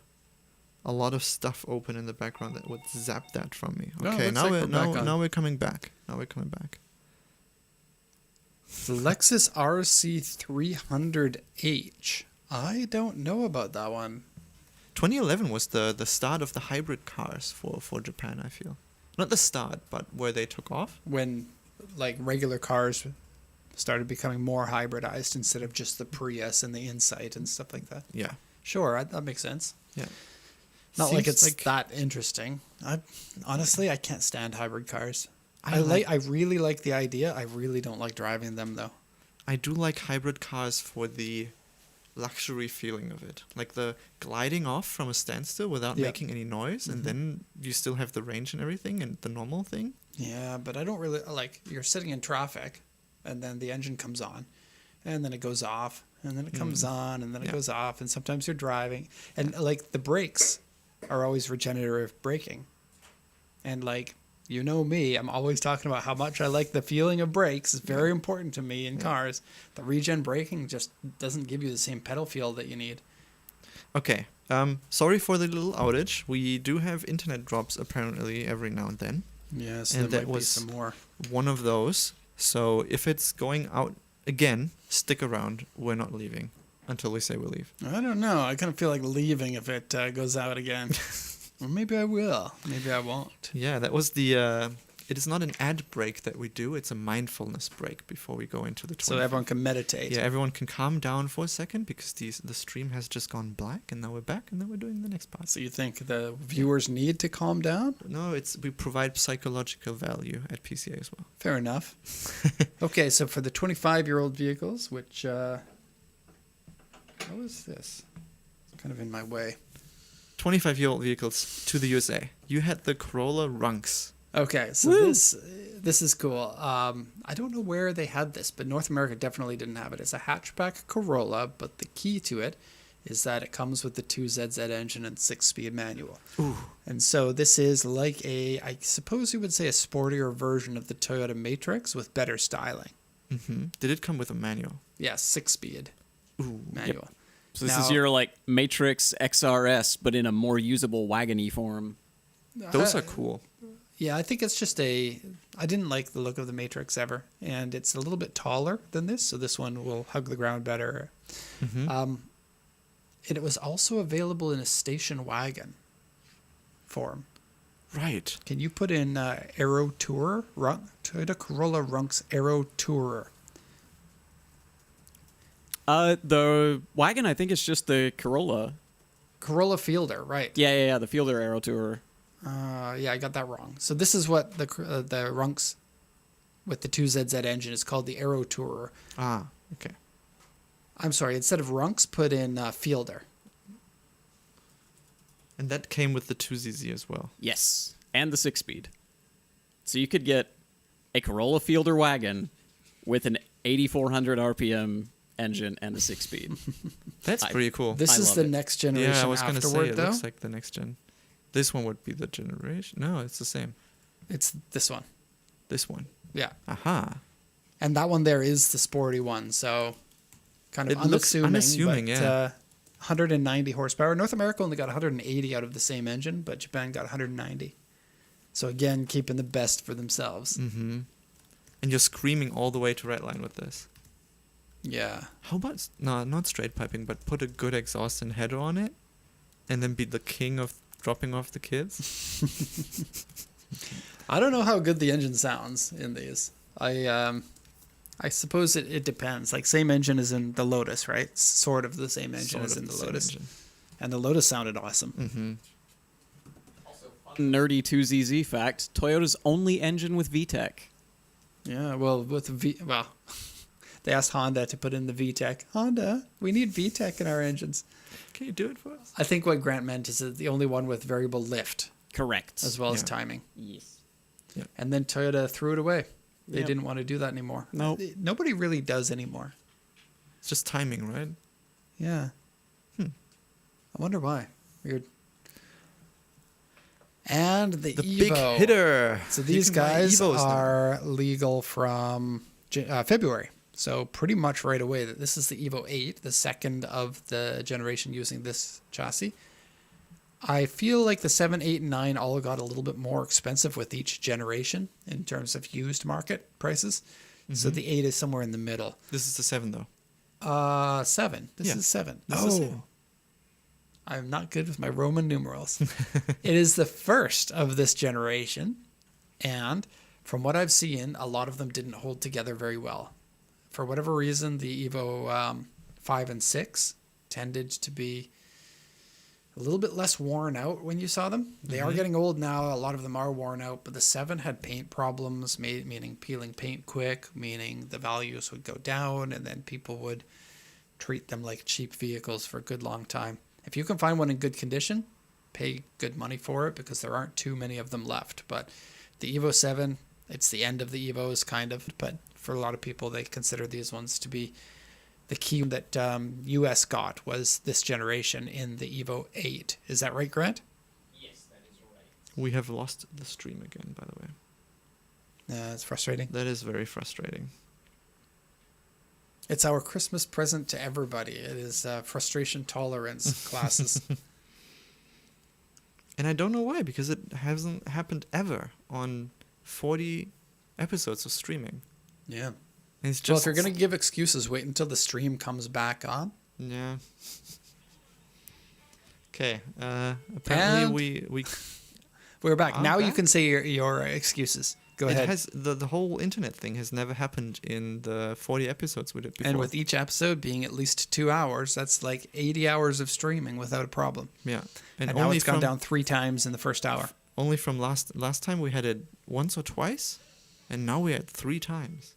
lot of stuff open in the background that would zap that from me. No, Okay, looks now like we're we're back on. now we're coming back. Now we're coming back. The Lexus RC300H. I don't know about that one. 2011 was the start of the hybrid cars for Japan, I feel. Not the start, but where they took off. When like regular cars started becoming more hybridized instead of just the Prius and the Insight and stuff like that. Yeah. Sure, that makes sense. Yeah. Not like Seems it's that interesting. Honestly, I can't stand hybrid cars. I really like the idea. I really don't like driving them though. I do like hybrid cars for the luxury feeling of it. Like the gliding off from a standstill without Yeah. making any noise, and then you still have the range and everything and the normal thing. Yeah, but I don't really like you're sitting in traffic and then the engine comes on and then it goes off and then it comes on and then it Yeah. goes off and sometimes you're driving and like the brakes are always regenerative braking. And like you know me, I'm always talking about how much I like the feeling of brakes. It's very important to me in cars. The regen braking just doesn't give you the same pedal feel that you need. Okay. Sorry for the little outage. We do have internet drops apparently every now and then. Yes, And there that might be was- some more. One of those. So if it's going out again, stick around. We're not leaving until we say we leave. I don't know. I kind of feel like leaving if it goes out again. Or maybe I will. Maybe I won't. Yeah, that was the. It is not an ad break that we do. It's a mindfulness break before we go into the. So everyone can meditate. Yeah, everyone can calm down for a second because the stream has just gone black, and now we're back, and then we're doing the next part. So you think the viewers need to calm down? No, we provide psychological value at PCA as well. Fair enough. Okay, so for the 25-year-old vehicles, which what was this? It's kind of in my way. 25-year-old vehicles to the USA. You had the Corolla Runks. Okay, so Woo! this is cool. I don't know where they had this, but North America definitely didn't have it. It's a hatchback Corolla, but the key to it is that it comes with the 2ZZ engine and 6-speed manual. Ooh. And so this is like I suppose you would say a sportier version of the Toyota Matrix with better styling. Mm-hmm. Did it come with a manual? Yeah, 6-speed Ooh. manual. So this Now- is your like Matrix XRS, but in a more usable wagony form. Those are cool. Yeah, I think it's just I didn't like the look of the Matrix ever, and it's a little bit taller than this, so this one will hug the ground better. Mm-hmm. And it was also available in a station wagon form. Right. Can you put in Aero Tourer? Toyota Corolla Runks Aero Tourer. The wagon, I think it's just the Corolla. Corolla Fielder, right. Yeah, the Fielder Aero Tourer. Yeah, I got that wrong. So this is what the Runks with the 2ZZ engine is called, the Aero Tourer. Ah, okay. I'm sorry, instead of Runks, put in Fielder. And that came with the 2ZZ as well. Yes, and the 6-speed. So you could get a Corolla Fielder wagon with an 8,400 RPM engine and a 6-speed. That's pretty cool. This I is love the it. next generation Yeah, I was going to say, afterward, it though. looks like the next gen. This one would be the generation. No, it's the same. It's this one. This one. Yeah. Aha. And that one there is the sporty one, so kind of It looks unassuming, but, yeah. 190 horsepower. North America only got 180 out of the same engine, but Japan got 190. So again, keeping the best for themselves. Mm-hmm. And you're screaming all the way to Redline with this. Yeah. How about, no, not straight piping, but put a good exhaust and header on it, and then be the king of dropping off the kids? I don't know how good the engine sounds in these. I suppose it depends. Like same engine as in the Lotus, right? It's sort of the same engine Sort as of in the same Lotus. engine. And the Lotus sounded awesome. Mm-hmm. Nerdy 2ZZ fact, Toyota's only engine with VTEC. Yeah, well, they asked Honda to put in the VTEC. Honda, we need VTEC in our engines. Can you do it for us? I think what Grant meant is it's the only one with variable lift Correct. as well as Yeah. timing. Yes. And then Toyota threw it away. They Yep. didn't want to do that anymore. Nope. Nobody really does anymore. It's just timing, right? Yeah. I wonder why. Weird. And the The Evo. big hitter. So You these can buy guys Evos now. are legal from February. So pretty much right away. This is the Evo 8, the second of the generation using this chassis. I feel like the 7, 8, and 9 all got a little bit more expensive with each generation in terms of used market prices. So Mm-hmm. the 8 is somewhere in the middle. This is the 7, though. 7. This Yeah. is 7. This is 7. I'm not good with my Roman numerals. It is the first of this generation. And from what I've seen, a lot of them didn't hold together very well. For whatever reason, the Evo 5 and 6 tended to be a little bit less worn out when you saw them. They are getting old now. A lot of them are worn out, but the 7 had paint problems, meaning peeling paint quick, meaning the values would go down, and then people would treat them like cheap vehicles for a good long time. If you can find one in good condition, pay good money for it because there aren't too many of them left. But the Evo 7, it's the end of the Evos, kind of, but for a lot of people, they consider these ones to be the key that US got was this generation in the Evo 8. Is that right, Grant? We have lost the stream again, by the way. It's frustrating. That is very frustrating. It's our Christmas present to everybody. It is frustration tolerance classes. And I don't know why, because it hasn't happened ever on 40 episodes of streaming. Yeah. It's just Well, if you're going to give excuses, wait until the stream comes back on. Yeah. Okay. Apparently And we we're back. I'm Now you back? can say your excuses. Go it ahead. has the whole internet thing has never happened in the 40 episodes we did before. And with each episode being at least 2 hours, that's like 80 hours of streaming without a problem. yeah, And now it's gone down 3 times in the first hour. Only from last time we had it once or twice, and now we're at 3 times.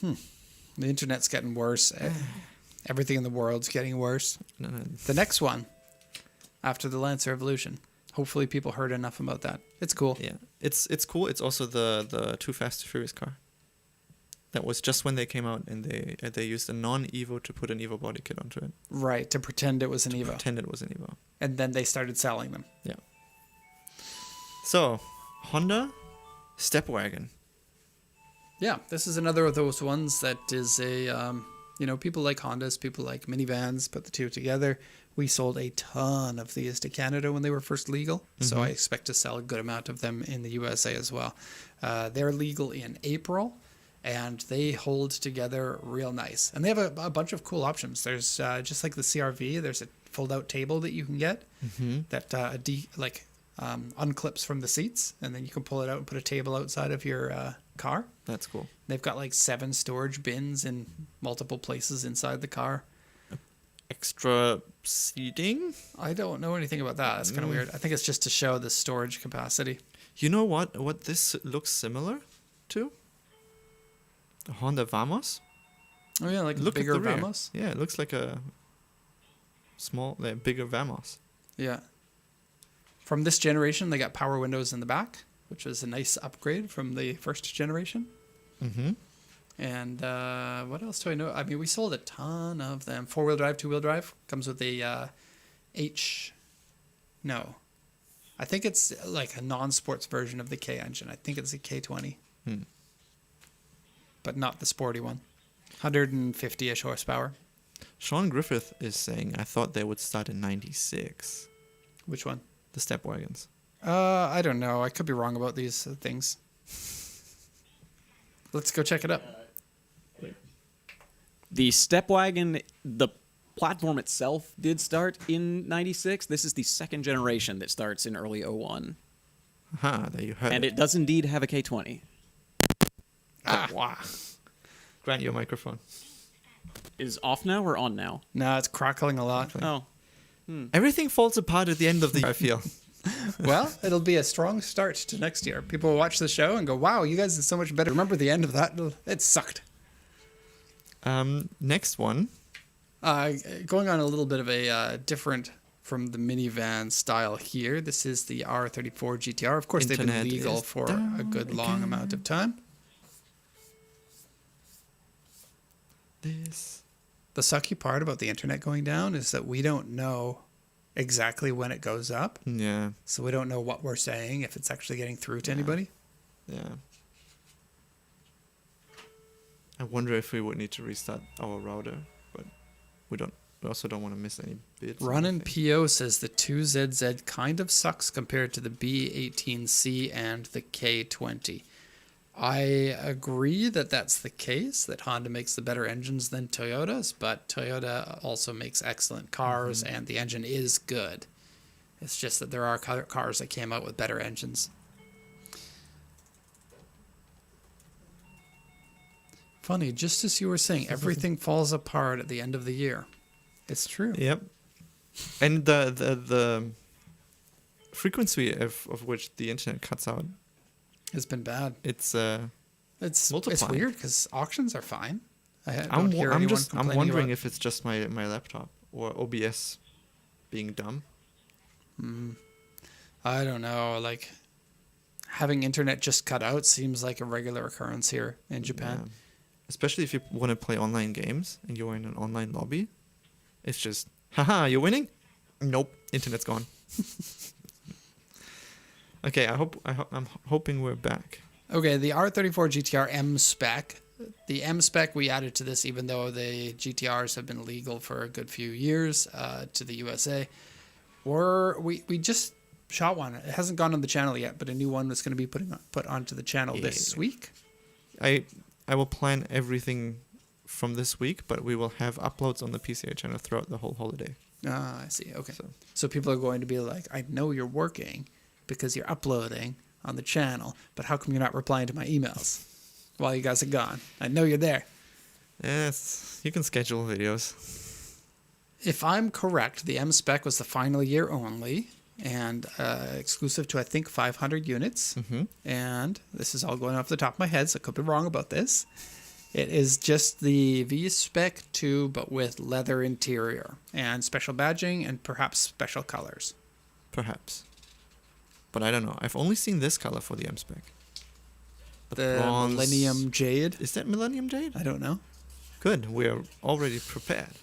The internet's getting worse. Everything in the world's getting worse. No. The next one, after the Lancer Evolution. Hopefully people heard enough about that. It's cool. Yeah, it's cool. It's also the Too Fast to Furious car. That was just when they came out, and they used a non-Evo to put an Evo body kit onto it. Right, to pretend it was an Evo. Pretend it was an Evo. And then they started selling them. Yeah. So, Honda Stepwagon. Yeah, this is another of those ones that is a, people like Hondas, people like minivans, put the two together. We sold a ton of these to Canada when they were first legal, so I expect to sell a good amount of them in the USA as well. They're legal in April, and they hold together real nice. And they have a bunch of cool options. There's, just like the CRV, there's a fold-out table that you can get that unclips from the seats, and then you can pull it out and put a table outside of your car. That's cool. They've got like 7 storage bins in multiple places inside the car. Extra seating? I don't know anything about that. That's kind of weird. I think it's just to show the storage capacity. You know what this looks similar to? A Honda Vamos? Oh yeah, like Look a bigger at the rear. Vamos. Yeah, it looks like a bigger Vamos. Yeah. From this generation, they got power windows in the back, which is a nice upgrade from the first generation. Mm-hmm. And what else do I know? I mean, we sold a ton of them. 4-wheel drive, 2-wheel drive. Comes with a No. I think it's like a non-sports version of the K engine. I think it's a K20. But not the sporty one. 150-ish horsepower. Sean Griffith is saying, I thought they would start in 96. Which one? The Stepwagons. I don't know. I could be wrong about these things. Let's go check it up. The Stepwagon, the platform itself did start in 96. This is the second generation that starts in early 01. There you heard And it does indeed have a K20. Wow. Grant your microphone. Is off now or on now? No, it's crackling a lot. Oh. Everything falls apart at the end of the year, I feel. Well, it'll be a strong start to next year. People will watch the show and go, wow, you guys did so much better. Remember the end of that? It sucked. Next one. Going on a little bit of a different from the minivan style here. This is the R34 GTR. Of course, they've Internet been legal is for down a good long again. amount of time. The sucky part about the internet going down is that we don't know exactly when it goes up. Yeah. So we don't know what we're saying, if it's actually getting through to anybody. Yeah. I wonder if we would need to restart our router, but we don't. We also don't want to miss any bits. or Run anything. PO says the 2ZZ kind of sucks compared to the B18C and the K20. I agree that that's the case, that Honda makes the better engines than Toyota's, but Toyota also makes excellent cars, and the engine is good. It's just that there are cars that came out with better engines. Funny, just as you were saying, everything falls apart at the end of the year. It's true. Yep. And the frequency of which the internet cuts out, It's been bad. it's It's multiplying. weird because auctions are fine. I don't I'm hear I'm anyone just I'm complaining wondering about- if it's just my laptop or OBS being dumb. I don't know. Like having internet just cut out seems like a regular occurrence here in Japan. Yeah. Especially if you want to play online games and you're in an online lobby, it's just, haha, you're winning? Nope, internet's gone. Okay, I'm hoping we're back. Okay, the R34 GTR M spec. The M spec we added to this, even though the GTRs have been legal for a good few years to the USA. We just shot one. It hasn't gone on the channel yet, but a new one was going to be put onto the channel this Yeah. week. I will plan everything from this week, but we will have uploads on the PCA channel throughout the whole holiday. Ah, I see. Okay. So- So people are going to be like, I know you're working because you're uploading on the channel, but how come you're not replying to my emails while you guys are gone? I know you're there. Yes, you can schedule videos. If I'm correct, the M spec was the final year only and exclusive to, I think, 500 units. Mm-hmm. And this is all going off the top of my head, so I could be wrong about this. It is just the V-Spec 2, but with leather interior and special badging and perhaps special colors. Perhaps. But I don't know. I've only seen this color for the M spec. The bronze- Millennium Jade. Is that Millennium Jade? I don't know. Good. We're already prepared.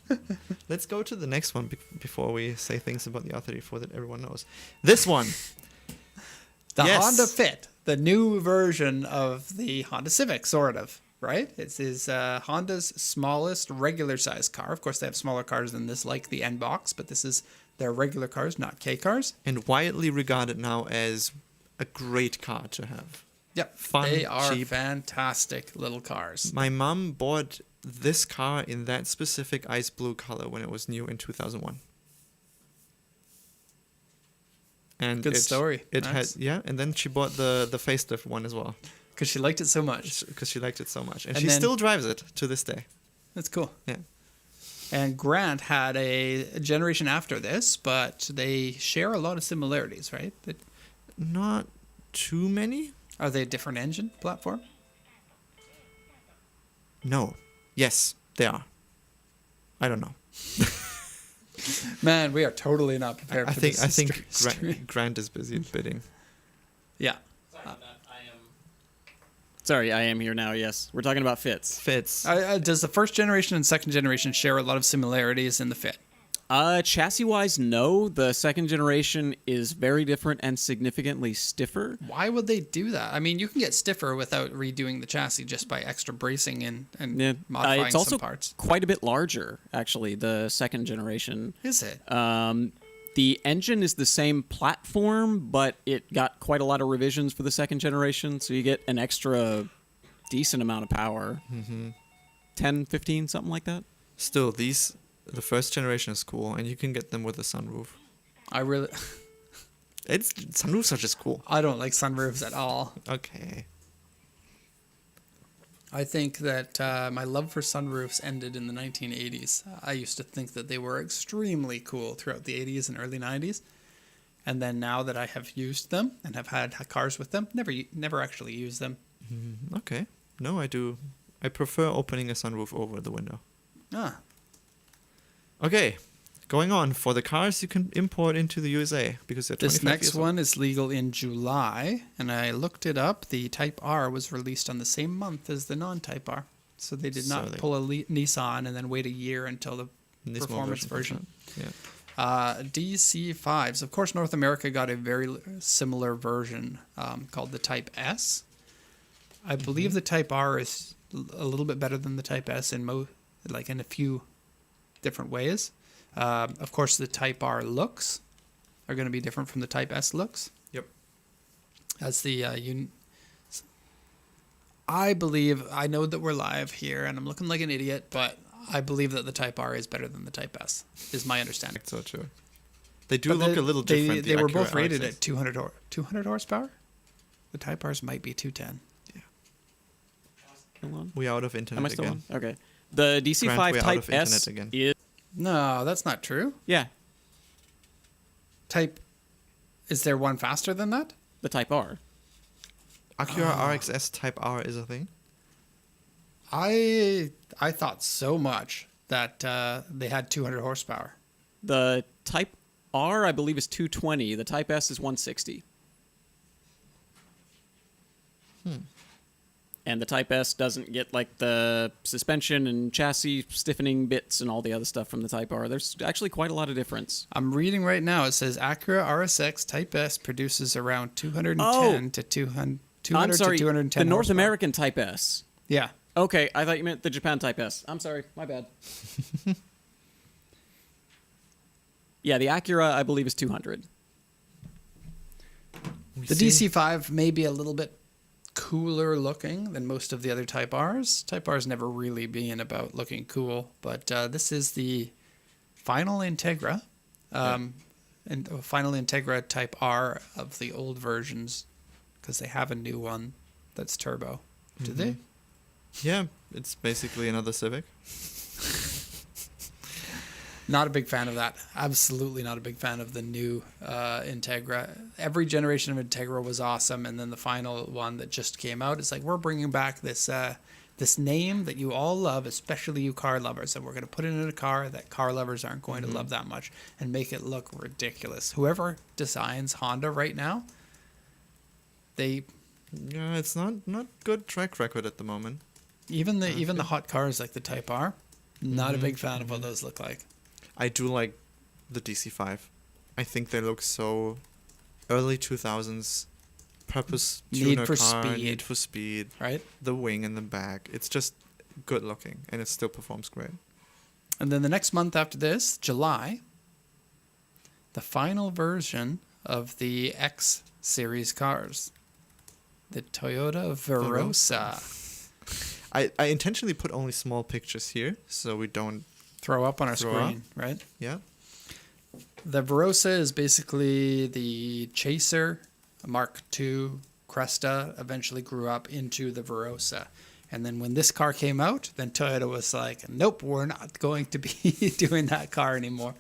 Let's go to the next one before we say things about the R34 that everyone knows. This one. The Yes. Honda Fit, the new version of the Honda Civic, sort of, right? It is Honda's smallest regular size car. Of course, they have smaller cars than this, like the N-Box, but this is their regular cars, not K cars. And widely regarded now as a great car to have. Yep, Fun, they are cheap. fantastic little cars. My mom bought this car in that specific ice blue color when it was new in 2001. And Good story. It Nice. had, yeah, and then she bought the facelift one as well Because she liked it so much. because she liked it so much, and And she then- still drives it to this day. That's cool. Yeah. And Grant had a generation after this, but they share a lot of similarities, right? Not too many. Are they a different engine platform? No. Yes, they are. I don't know. Man, we are totally not prepared I for think this. I think stream. Grant is busy bidding. Yeah. Sorry, I am here now. Yes, we're talking about fits. Fits. Does the first generation and second generation share a lot of similarities in the fit? Chassis wise, no. The second generation is very different and significantly stiffer. Why would they do that? I mean, you can get stiffer without redoing the chassis just by extra bracing and Yeah. modifying It's also some parts. quite a bit larger, actually. The second generation. Is it? The engine is the same platform, but it got quite a lot of revisions for the second generation, so you get an extra decent amount of power. 10, 15, something like that. Still, the first generation is cool, and you can get them with a sunroof. Sunroofs are just cool. I don't like sunroofs at all. Okay. I think that my love for sunroofs ended in the 1980s. I used to think that they were extremely cool throughout the 80s and early 90s. And then now that I have used them and have had cars with them, never actually used them. Okay. No, I do. I prefer opening a sunroof over the window. Ah, Okay. Going on, for the cars you can import into the USA because they're 25 this next years old. one is legal in July, and I looked it up. The Type R was released on the same month as the non-Type R. So they did not So they- pull a Nissan and then wait a year until the Nismo performance version. Yeah. DC5s. Of course, North America got a very similar version called the Type S. I believe the Type R is a little bit better than the Type S in in a few different ways. Of course, the Type R looks are going to be different from the Type S looks. Yep. That's the I believe, I know that we're live here and I'm looking like an idiot, but I believe that the Type R is better than the Type S, is my understanding. So true. They do But look a little different. They the were both Acura rated RXs. at 200 horsepower. The Type R's might be 210. Still on? We out of internet Am I still again. on? Okay. The DC5 Grant, we're out Type of internet S again. is... No, that's not true. Yeah. Type, is there one faster than that? The Type R. Acura RXS Type R is a thing. I thought so much that they had 200 horsepower. The Type R, I believe, is 220. The Type S is 160. And the Type S doesn't get like the suspension and chassis stiffening bits and all the other stuff from the Type R. There's actually quite a lot of difference. I'm reading right now. It says Acura RSX Type S produces around 210 to 200 I'm sorry, to 210 the North horsepower. American Type S. Yeah. Okay, I thought you meant the Japan Type S. I'm sorry, my bad. Yeah, the Acura, I believe, is 200. The DC5 may be a little bit cooler looking than most of the other Type Rs. Type R's never really been about looking cool, but this is the final Integra, and final Integra Type R of the old versions, because they have a new one that's turbo. Do they? Yeah, it's basically another Civic. Not a big fan of that. Absolutely not a big fan of the new Integra. Every generation of Integra was awesome, and then the final one that just came out is like, we're bringing back this this name that you all love, especially you car lovers, and we're going to put it in a car that car lovers aren't going to love that much and make it look ridiculous. Whoever designs Honda right now, they Yeah, it's not good track record at the moment. even the hot cars like the Type R, not a big fan of what those look like. I do like the DC5. I think they look so early 2000s purpose Need tuner for car, speed. Need for speed. Right? The wing in the back. It's just good looking and it still performs great. And then the next month after this, July, the final version of the X series cars, the Toyota Verosa. I intentionally put only small pictures here so we don't. Throw up on our Throw screen, right? Yeah. The Verosa is basically the Chaser Mark II Cresta eventually grew up into the Verosa. And then when this car came out, then Toyota was like, nope, we're not going to be doing that car anymore.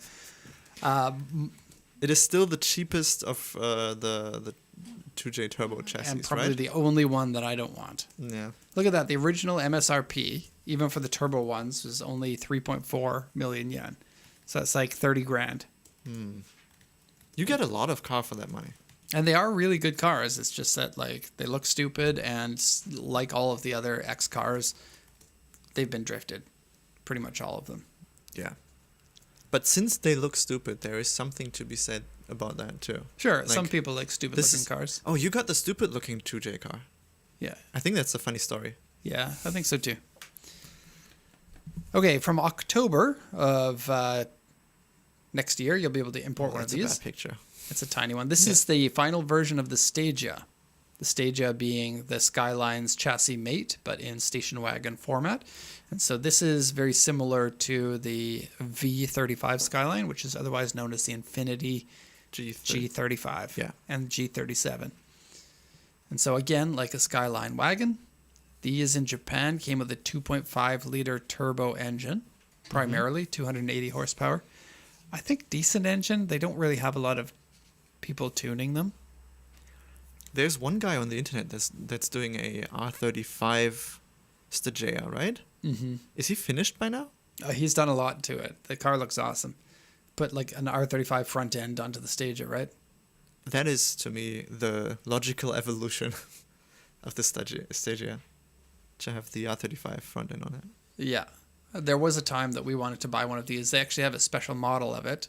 It is still the cheapest of the 2J turbo chassis, And probably right? the only one that I don't want. Yeah. Look at that. The original MSRP, even for the turbo ones, was only 3.4 million yen. So that's like 30 grand. You get a lot of car for that money. And they are really good cars. It's just that like they look stupid, and like all of the other X cars, they've been drifted. Pretty much all of them. Yeah. But since they look stupid, there is something to be said about that too. Sure, Like, some people like stupid this looking is- cars. Oh, you got the stupid looking 2J car. Yeah. I think that's a funny story. Yeah, I think so too. Okay, from October of next year, you'll be able to import one of That's a these. bad picture. It's a tiny one. This is the final version of the Stagia. The Stagia being the Skyline's chassis mate, but in station wagon format. And so this is very similar to the V35 Skyline, which is otherwise known as the Infiniti G35 Yeah. and G37. And so again, like a Skyline wagon, these in Japan came with a 2.5 liter turbo engine, primarily 280 horsepower. I think decent engine. They don't really have a lot of people tuning them. There's one guy on the internet that's doing a R35 Stagea, right? Mm-hmm. Is he finished by now? He's done a lot to it. The car looks awesome. Put like an R35 front end onto the Stagia, right? That is, to me, the logical evolution of the Stagia. To have the R35 front end on it. Yeah. There was a time that we wanted to buy one of these. They actually have a special model of it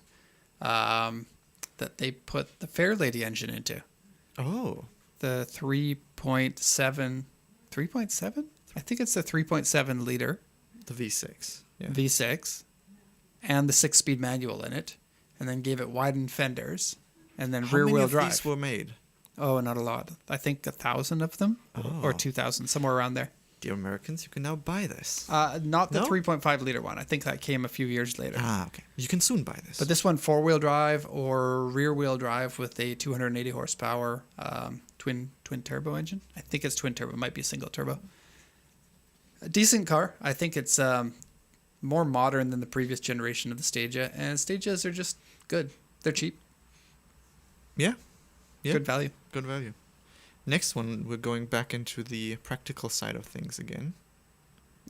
that they put the Fairlady engine into. Oh. The 3.7? I think it's the 3.7 liter The V6. Yeah. V6 and the 6-speed manual in it, and then gave it widened fenders and then How rear-wheel many of drive. these were made? Oh, not a lot. I think 1,000 of them or Oh. 2,000, somewhere around there. Dear Americans, you can now buy this. Not the No? 3.5 liter one. I think that came a few years later. Okay. You can soon buy this. But this one, 4-wheel drive or rear-wheel drive with a 280 horsepower twin turbo engine. I think it's twin turbo. It might be single turbo. A decent car. I think it's more modern than the previous generation of the Stagia. And Stagias are just good. They're cheap. Yeah. Yeah. Good value. Good value. Next one, we're going back into the practical side of things again.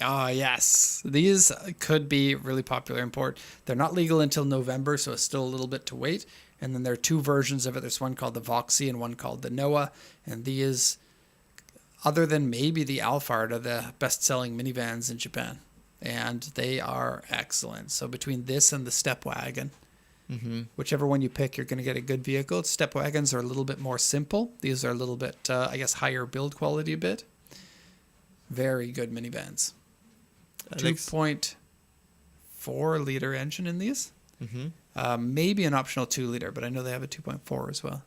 Ah, yes. These could be really popular import. They're not legal until November, so it's still a little bit to wait. And then there are two versions of it. There's one called the Voxy and one called the Noah. And these, other than maybe the Alphard, are the best-selling minivans in Japan. And they are excellent. So between this and the Step Wagon, whichever one you pick, you're going to get a good vehicle. Step Wagons are a little bit more simple. These are a little bit, I guess, higher build quality a bit. Very good minivans. 2.4 liter engine in these. Maybe an optional 2 liter, but I know they have a 2.4 as well.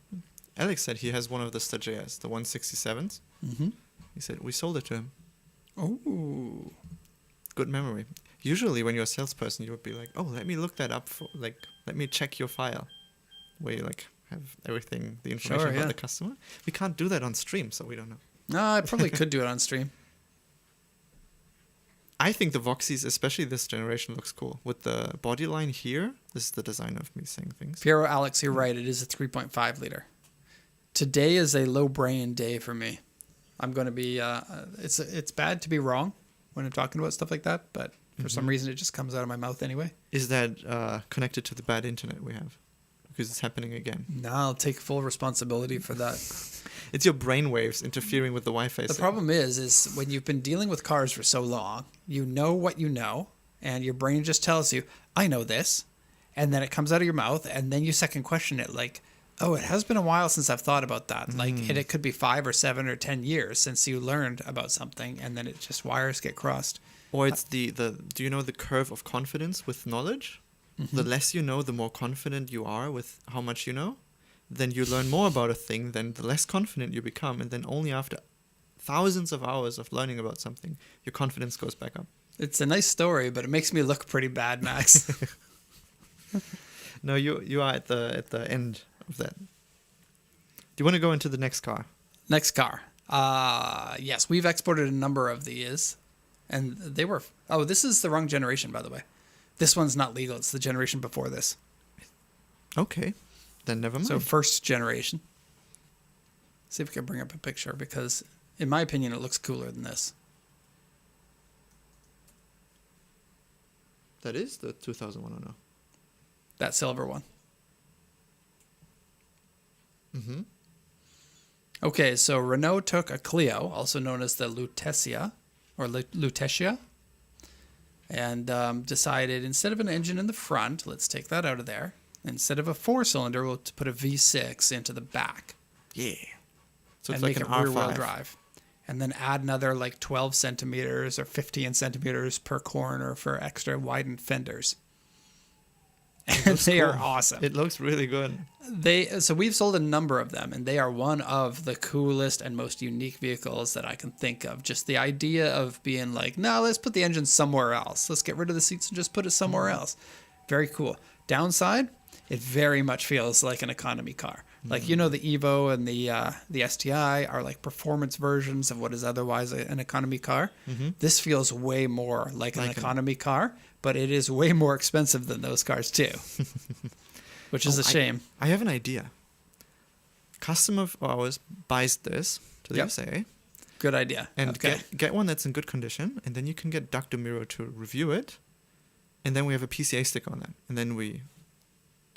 Alex said he has one of the Stagias, the 167s. He said we sold it to him. Oh, Good memory. Usually when you're a salesperson, you would be like, oh, let me look that up for, like, let me check your file where you like have everything, the information about the customer. We can't do that on stream, so we don't know. no, I probably could do it on stream. I think the Voxies, especially this generation, looks cool. With the body line here, this is the design of me saying things. Piero, Alex, you're right. It is a 3.5 liter. Today is a low brain day for me. I'm going to be, it's bad to be wrong when I'm talking about stuff like that, but for some reason it just comes out of my mouth anyway. Is that connected to the bad internet we have? Because it's happening again. No, I'll take full responsibility for that. It's your brainwaves interfering with the Wi-Fi. The problem is when you've been dealing with cars for so long, you know what you know, and your brain just tells you, I know this, and then it comes out of your mouth, and then you second question it like, oh, it has been a while since I've thought about that. Like, it could be 5 or 7 or 10 years since you learned about something, and then it just wires get crossed. Or it's the do you know the curve of confidence with knowledge? The less you know, the more confident you are with how much you know. Then you learn more about a thing, then the less confident you become, and then only after thousands of hours of learning about something, your confidence goes back up. It's a nice story, but it makes me look pretty bad, Max. No, you are at the end of that. Do you want to go into the next car? Next car. Yes, we've exported a number of these, and they were... Oh, this is the wrong generation, by the way. This one's not legal. It's the generation before this. Okay, then never mind. So first generation. See if we can bring up a picture, because in my opinion, it looks cooler than this. That is the 2001 or no? That silver one. Okay, so Renault took a Clio, also known as the Lutetia, or Lutetia, and decided instead of an engine in the front, let's take that out of there. Instead of a 4-cylinder, we'll put a V6 into the back. Yeah. So and it's like make an it rear-wheel R5. drive. And then add another like 12 centimeters or 15 centimeters per corner for extra widened fenders. And they are awesome. It looks really good. So we've sold a number of them, and they are one of the coolest and most unique vehicles that I can think of. Just the idea of being like, no, let's put the engine somewhere else. Let's get rid of the seats and just put it somewhere else. Very cool. Downside, it very much feels like an economy car. Like, you know, the Evo and the STI are like performance versions of what is otherwise an economy car. This feels way more like an economy car, but it is way more expensive than those cars too, which is a shame. I have an idea. Customer of ours buys this to the Yep. USA Good idea. and Okay. get one that's in good condition, and then you can get Dr. Miro to review it, and then we have a PCA sticker on that, and then we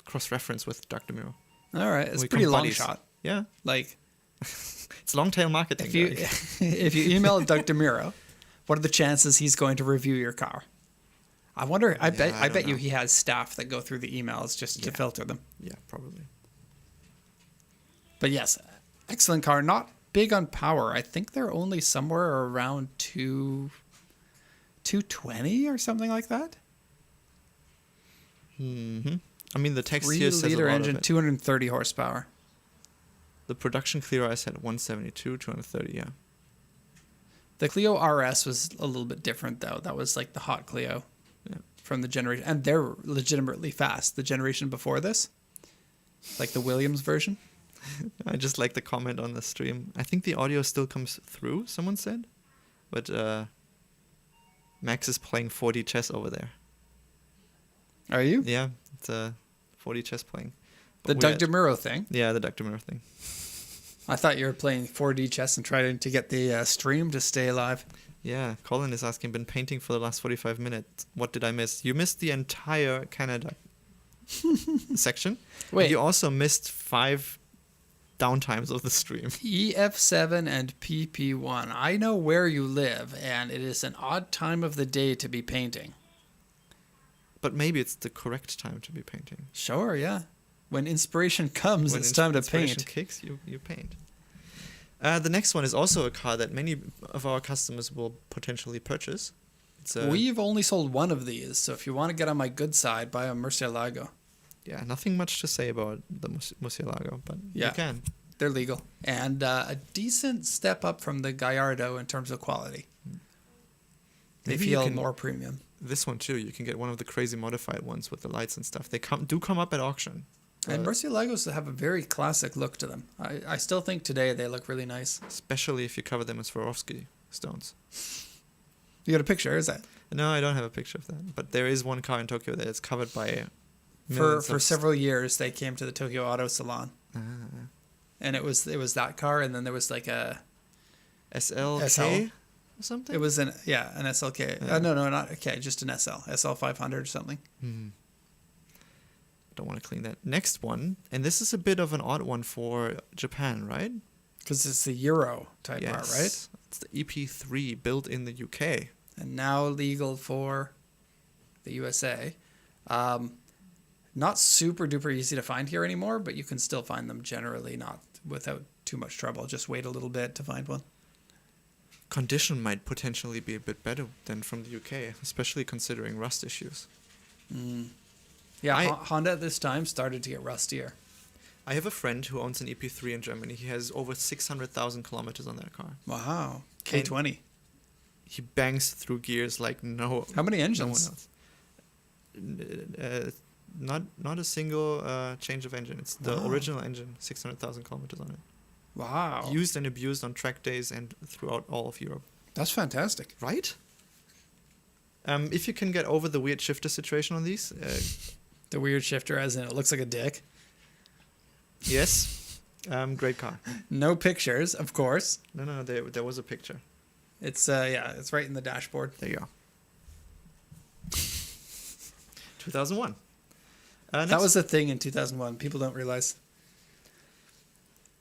cross-reference with Dr. Miro. All right. It's We a pretty become long buddies. shot. Yeah, Like, it's long-tail marketing. if you guys. if you email Dr. Miro, what are the chances he's going to review your car? I wonder. I I bet don't you know. he has staff that go through the emails just to Yeah. filter them. Yeah, probably. But yes, excellent car. Not big on power. I think they're only somewhere around 220 or something like that. I mean, the text here says a 3-liter lot engine, of it. 230 horsepower. The production Clio I said 172, 230, yeah. The Clio RS was a little bit different though. That was like the hot Clio Yeah. from the generation, and they're legitimately fast. The generation before this, like the Williams version. I just like the comment on the stream. I think the audio still comes through, someone said. But Max is playing 4D chess over there. Are you? Yeah, it's 4D chess playing. The But Doug DeMuro thing. Yeah, the Dr. Mirror thing. I thought you were playing 4D chess and trying to get the stream to stay alive. Yeah, Colin is asking, been painting for the last 45 minutes. What did I miss? You missed the entire Canada section. Wait. And you also missed 5 downtimes of the stream. EF7 and PP1. I know where you live, and it is an odd time of the day to be painting. But maybe it's the correct time to be painting. Sure, yeah. When inspiration comes, When it's time to inspiration paint. kicks, you paint. The next one is also a car that many of our customers will potentially purchase. It's a, We've only sold one of these, so if you want to get on my good side, buy a Murcielago. yeah, nothing much to say about the Murcielago, but Yeah. you can. They're legal. And a decent step up from the Gallardo in terms of quality. They Maybe you feel can- more premium. This one too, you can get one of the crazy modified ones with the lights and stuff. They come up at auction. And Murcielagos have a very classic look to them. I still think today they look really nice. Especially if you cover them as Swarovski stones. You got a picture, is that? No, I don't have a picture of that. But there is one car in Tokyo that is covered by For several years, they came to the Tokyo Auto Salon. Ah. And it was that car, and then there was like a... SLK SL. or something? It was an SLK. Yeah. No, not a K, just an SL. SL 500 or something. Don't want to clean that. Next one, and this is a bit of an odd one for Japan, right? Because it's the Euro type car, right? It's the EP3 built in the UK. And now legal for the USA. Not super duper easy to find here anymore, but you can still find them generally not without too much trouble. Just wait a little bit to find one. Condition might potentially be a bit better than from the UK, especially considering rust issues. Yeah, I- Honda at this time started to get rustier. I have a friend who owns an EP3 in Germany. He has over 600,000 kilometers on that car. Wow. K20. He bangs through gears like How many no one engines? else. Not a single change of engine. It's the Wow. original engine, 600,000 kilometers on it. Wow. Used and abused on track days and throughout all of Europe. That's fantastic. Right? If you can get over the weird shifter situation on these, The weird shifter, as in it looks like a dick. yes, great car. No pictures, of course. No, there was a picture. It's it's right in the dashboard. There you go. 2001. That was a thing in 2001. People don't realize.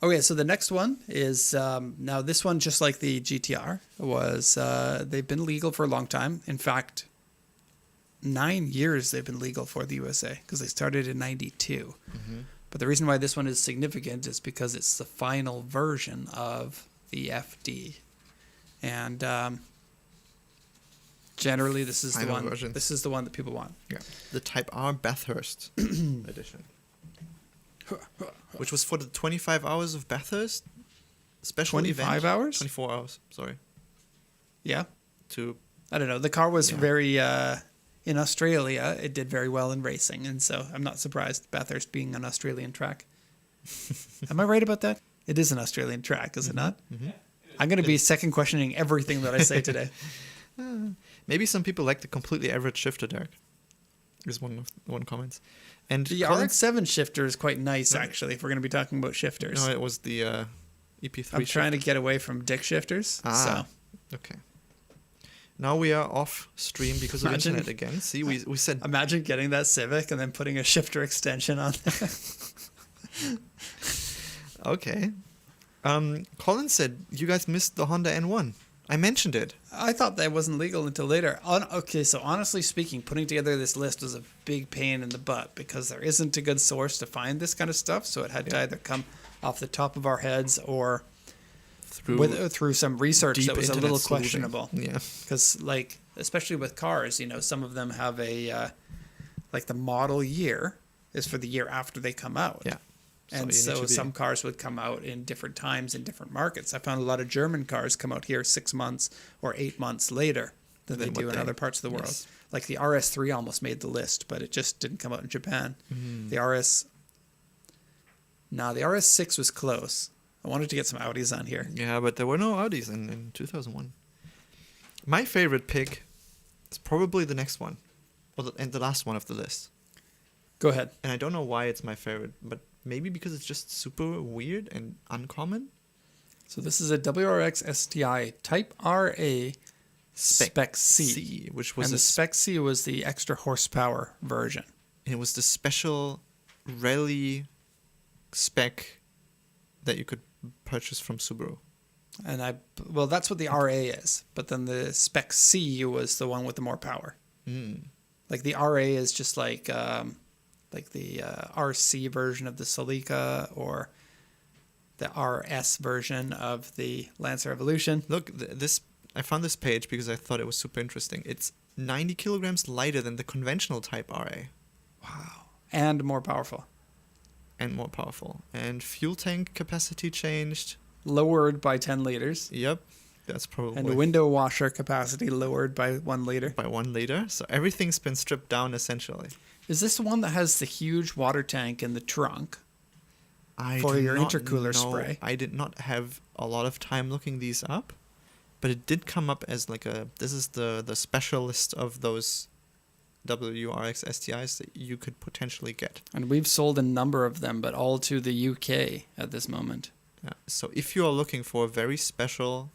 Okay, so the next one is now this one, just like the GTR, was they've been legal for a long time. In fact, 9 years they've been legal for the USA because they started in '92. But the reason why this one is significant is because it's the final version of the FD, and generally this is Final the one. version. This is the one that people want. Yeah. The Type R Bathurst edition. Which was for the 25 hours of Bathurst special 25 event. hours? 24 hours, sorry. Yeah. To I don't know. The car was Yeah. very in Australia. It did very well in racing, and so I'm not surprised Bathurst being an Australian track. Am I right about that? It is an Australian track, is it not? I'm going to be second questioning everything that I say today. maybe some people like the completely average shifter, Derek. Is one comment. And The Colin- RX-7 shifter is quite nice, actually. If we're going to be talking about shifters, No, it was the EP3. I'm trying to get away from dick shifters. Ah, okay. Now we are off stream because of Imagine- internet again. See, we said So imagine getting that Civic and then putting a shifter extension on there. okay. Colin said you guys missed the Honda N1. I mentioned it. I thought that wasn't legal until later. Okay, so honestly speaking, putting together this list was a big pain in the butt because there isn't a good source to find this kind of stuff. So it had to Yeah. either come off the top of our heads or Through through some research deep that was a internet little sleuthing. questionable. Yeah. Because, like, especially with cars, some of them have a, like, the model year is for the year after they come out. Yeah. And you need so to be- some cars would come out in different times in different markets. I found a lot of German cars come out here 6 months or 8 months later than they Than what do in they- other parts of the world. yes. Like the RS3 almost made the list, but it just didn't come out in Japan. Mm-hmm. The RS6 was close. I wanted to get some Audis on here. Yeah, but there were no Audis in 2001. My favorite pick is probably the next one, and the last one of the list. Go ahead. and I don't know why it's my favorite, but maybe because it's just super weird and uncommon. So this is a WRX STI Type RA Spec C. Which was And the Spec C was the extra horsepower version. and it was the special rally spec that you could purchase from Subaru. And well, that's what the RA is. But then the Spec C was the one with the more power. Like the RA is just like the RC version of the Celica or the RS version of the Lancer Evolution. Look, I found this page because I thought it was super interesting. It's 90 kilograms lighter than the conventional Type RA. Wow. And more powerful. And more powerful. And fuel tank capacity changed. Lowered by 10 liters. Yep, that's probably... And window washer capacity lowered by 1 liter. By 1 liter. So everything's been stripped down, essentially. Is this the one that has the huge water tank in the trunk? I For do your not intercooler know. spray. I did not have a lot of time looking these up. But it did come up as like this is the specialist of those WRX STIs that you could potentially get. And we've sold a number of them, but all to the UK at this moment. Yeah. So if you are looking for a very special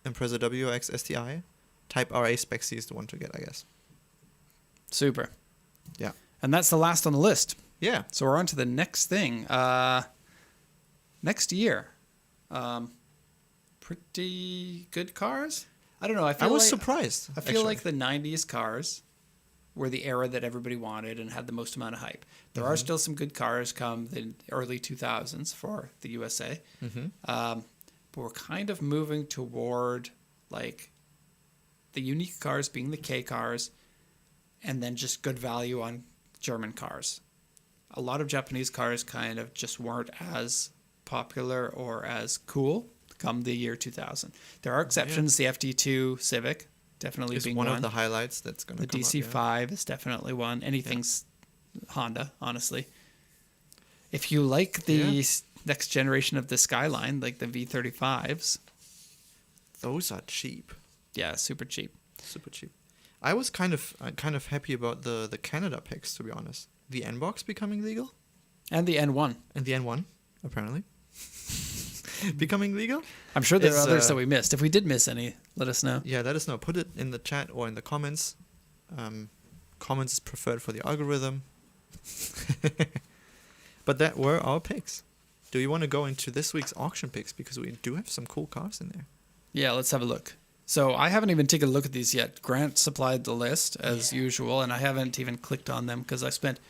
Impreza WRX STI, Type RA Spec C is the one to get, I guess. Super. Yeah. And that's the last on the list. Yeah. So we're on to the next thing. Next year. Pretty good cars? I don't know. I was like, surprised. I feel like the 90s cars were the era that everybody wanted and had the most amount of hype. There are still some good cars come the early 2000s for the USA. But we're kind of moving toward like the unique cars being the K cars and then just good value on German cars. A lot of Japanese cars kind of just weren't as popular or as cool come the year 2000. There are exceptions. The FD2 Civic definitely is being one of the highlights that's going to the come DC5 is definitely one. Anything's Honda, honestly. If you like the next generation of the Skyline, like the V35s, those are cheap. yeah, super cheap. Super cheap. I was kind of happy about the Canada picks, to be honest. The N-Box becoming legal, And the N1. and the N1 apparently becoming legal. I'm sure there are Is, others that we missed. If we did miss any, let us know. Yeah, let us know. Put it in the chat or in the comments. Comments is preferred for the algorithm. But that were our picks. Do you want to go into this week's auction picks? Because we do have some cool cars in there. Yeah, let's have a look. So I haven't even taken a look at these yet. Grant supplied the list as usual, and I haven't even clicked on them because I spent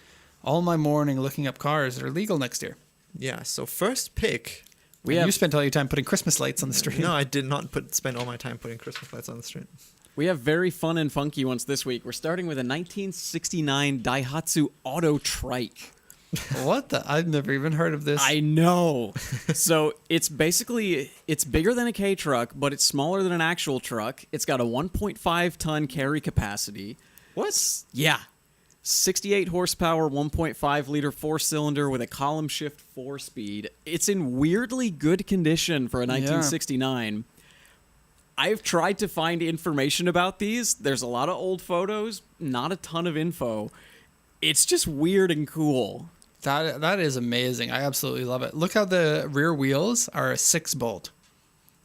all my morning looking up cars that are legal next year. Yeah, so first pick. You spent all your time putting Christmas lights on the street. No, I did not spend all my time putting Christmas lights on the street. We have very fun and funky ones this week. We're starting with a 1969 Daihatsu Auto Trike. What the? I've never even heard of this. I know. So it's bigger than a K truck, but it's smaller than an actual truck. It's got a 1.5 ton carry capacity. What? Yeah. 68 horsepower, 1.5 liter 4-cylinder with a column shift 4-speed. It's in weirdly good condition for a 1969. I've tried to find information about these. There's a lot of old photos, not a ton of info. It's just weird and cool. That is amazing. I absolutely love it. Look how the rear wheels are a 6-bolt.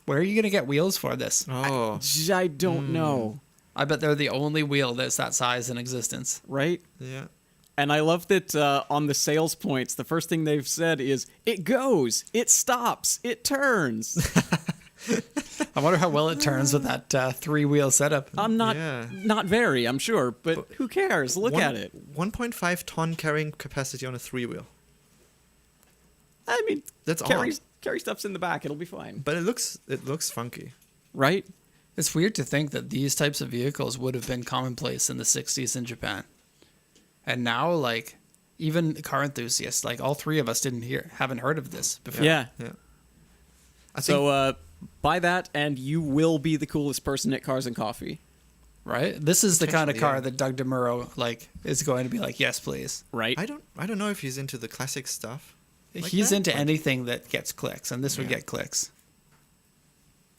Where are you going to get wheels for this? Oh. I don't know. I bet they're the only wheel that's that size in existence. Right? Yeah. And I love that on the sales points, the first thing they've said is, it goes, it stops, it turns. I wonder how well it turns with that 3-wheel setup. I'm not very, I'm sure, but who cares? Look at it. 1.5 ton carrying capacity on a 3-wheel. I mean, That's carry odd. stuff's in the back, it'll be fine. But it looks funky. Right? It's weird to think that these types of vehicles would have been commonplace in the 60s in Japan. And now, like, even car enthusiasts, like all three of us haven't heard of this before. Yeah. Yeah. So buy that and you will be the coolest person at Cars and Coffee. Right? This is the kind of Potentially, car yeah. that Doug DeMuro, like, is going to be like, yes, please. Right? I don't know if he's into the classic stuff. Like He's that, into but- anything that gets clicks, and this would Yeah. get clicks.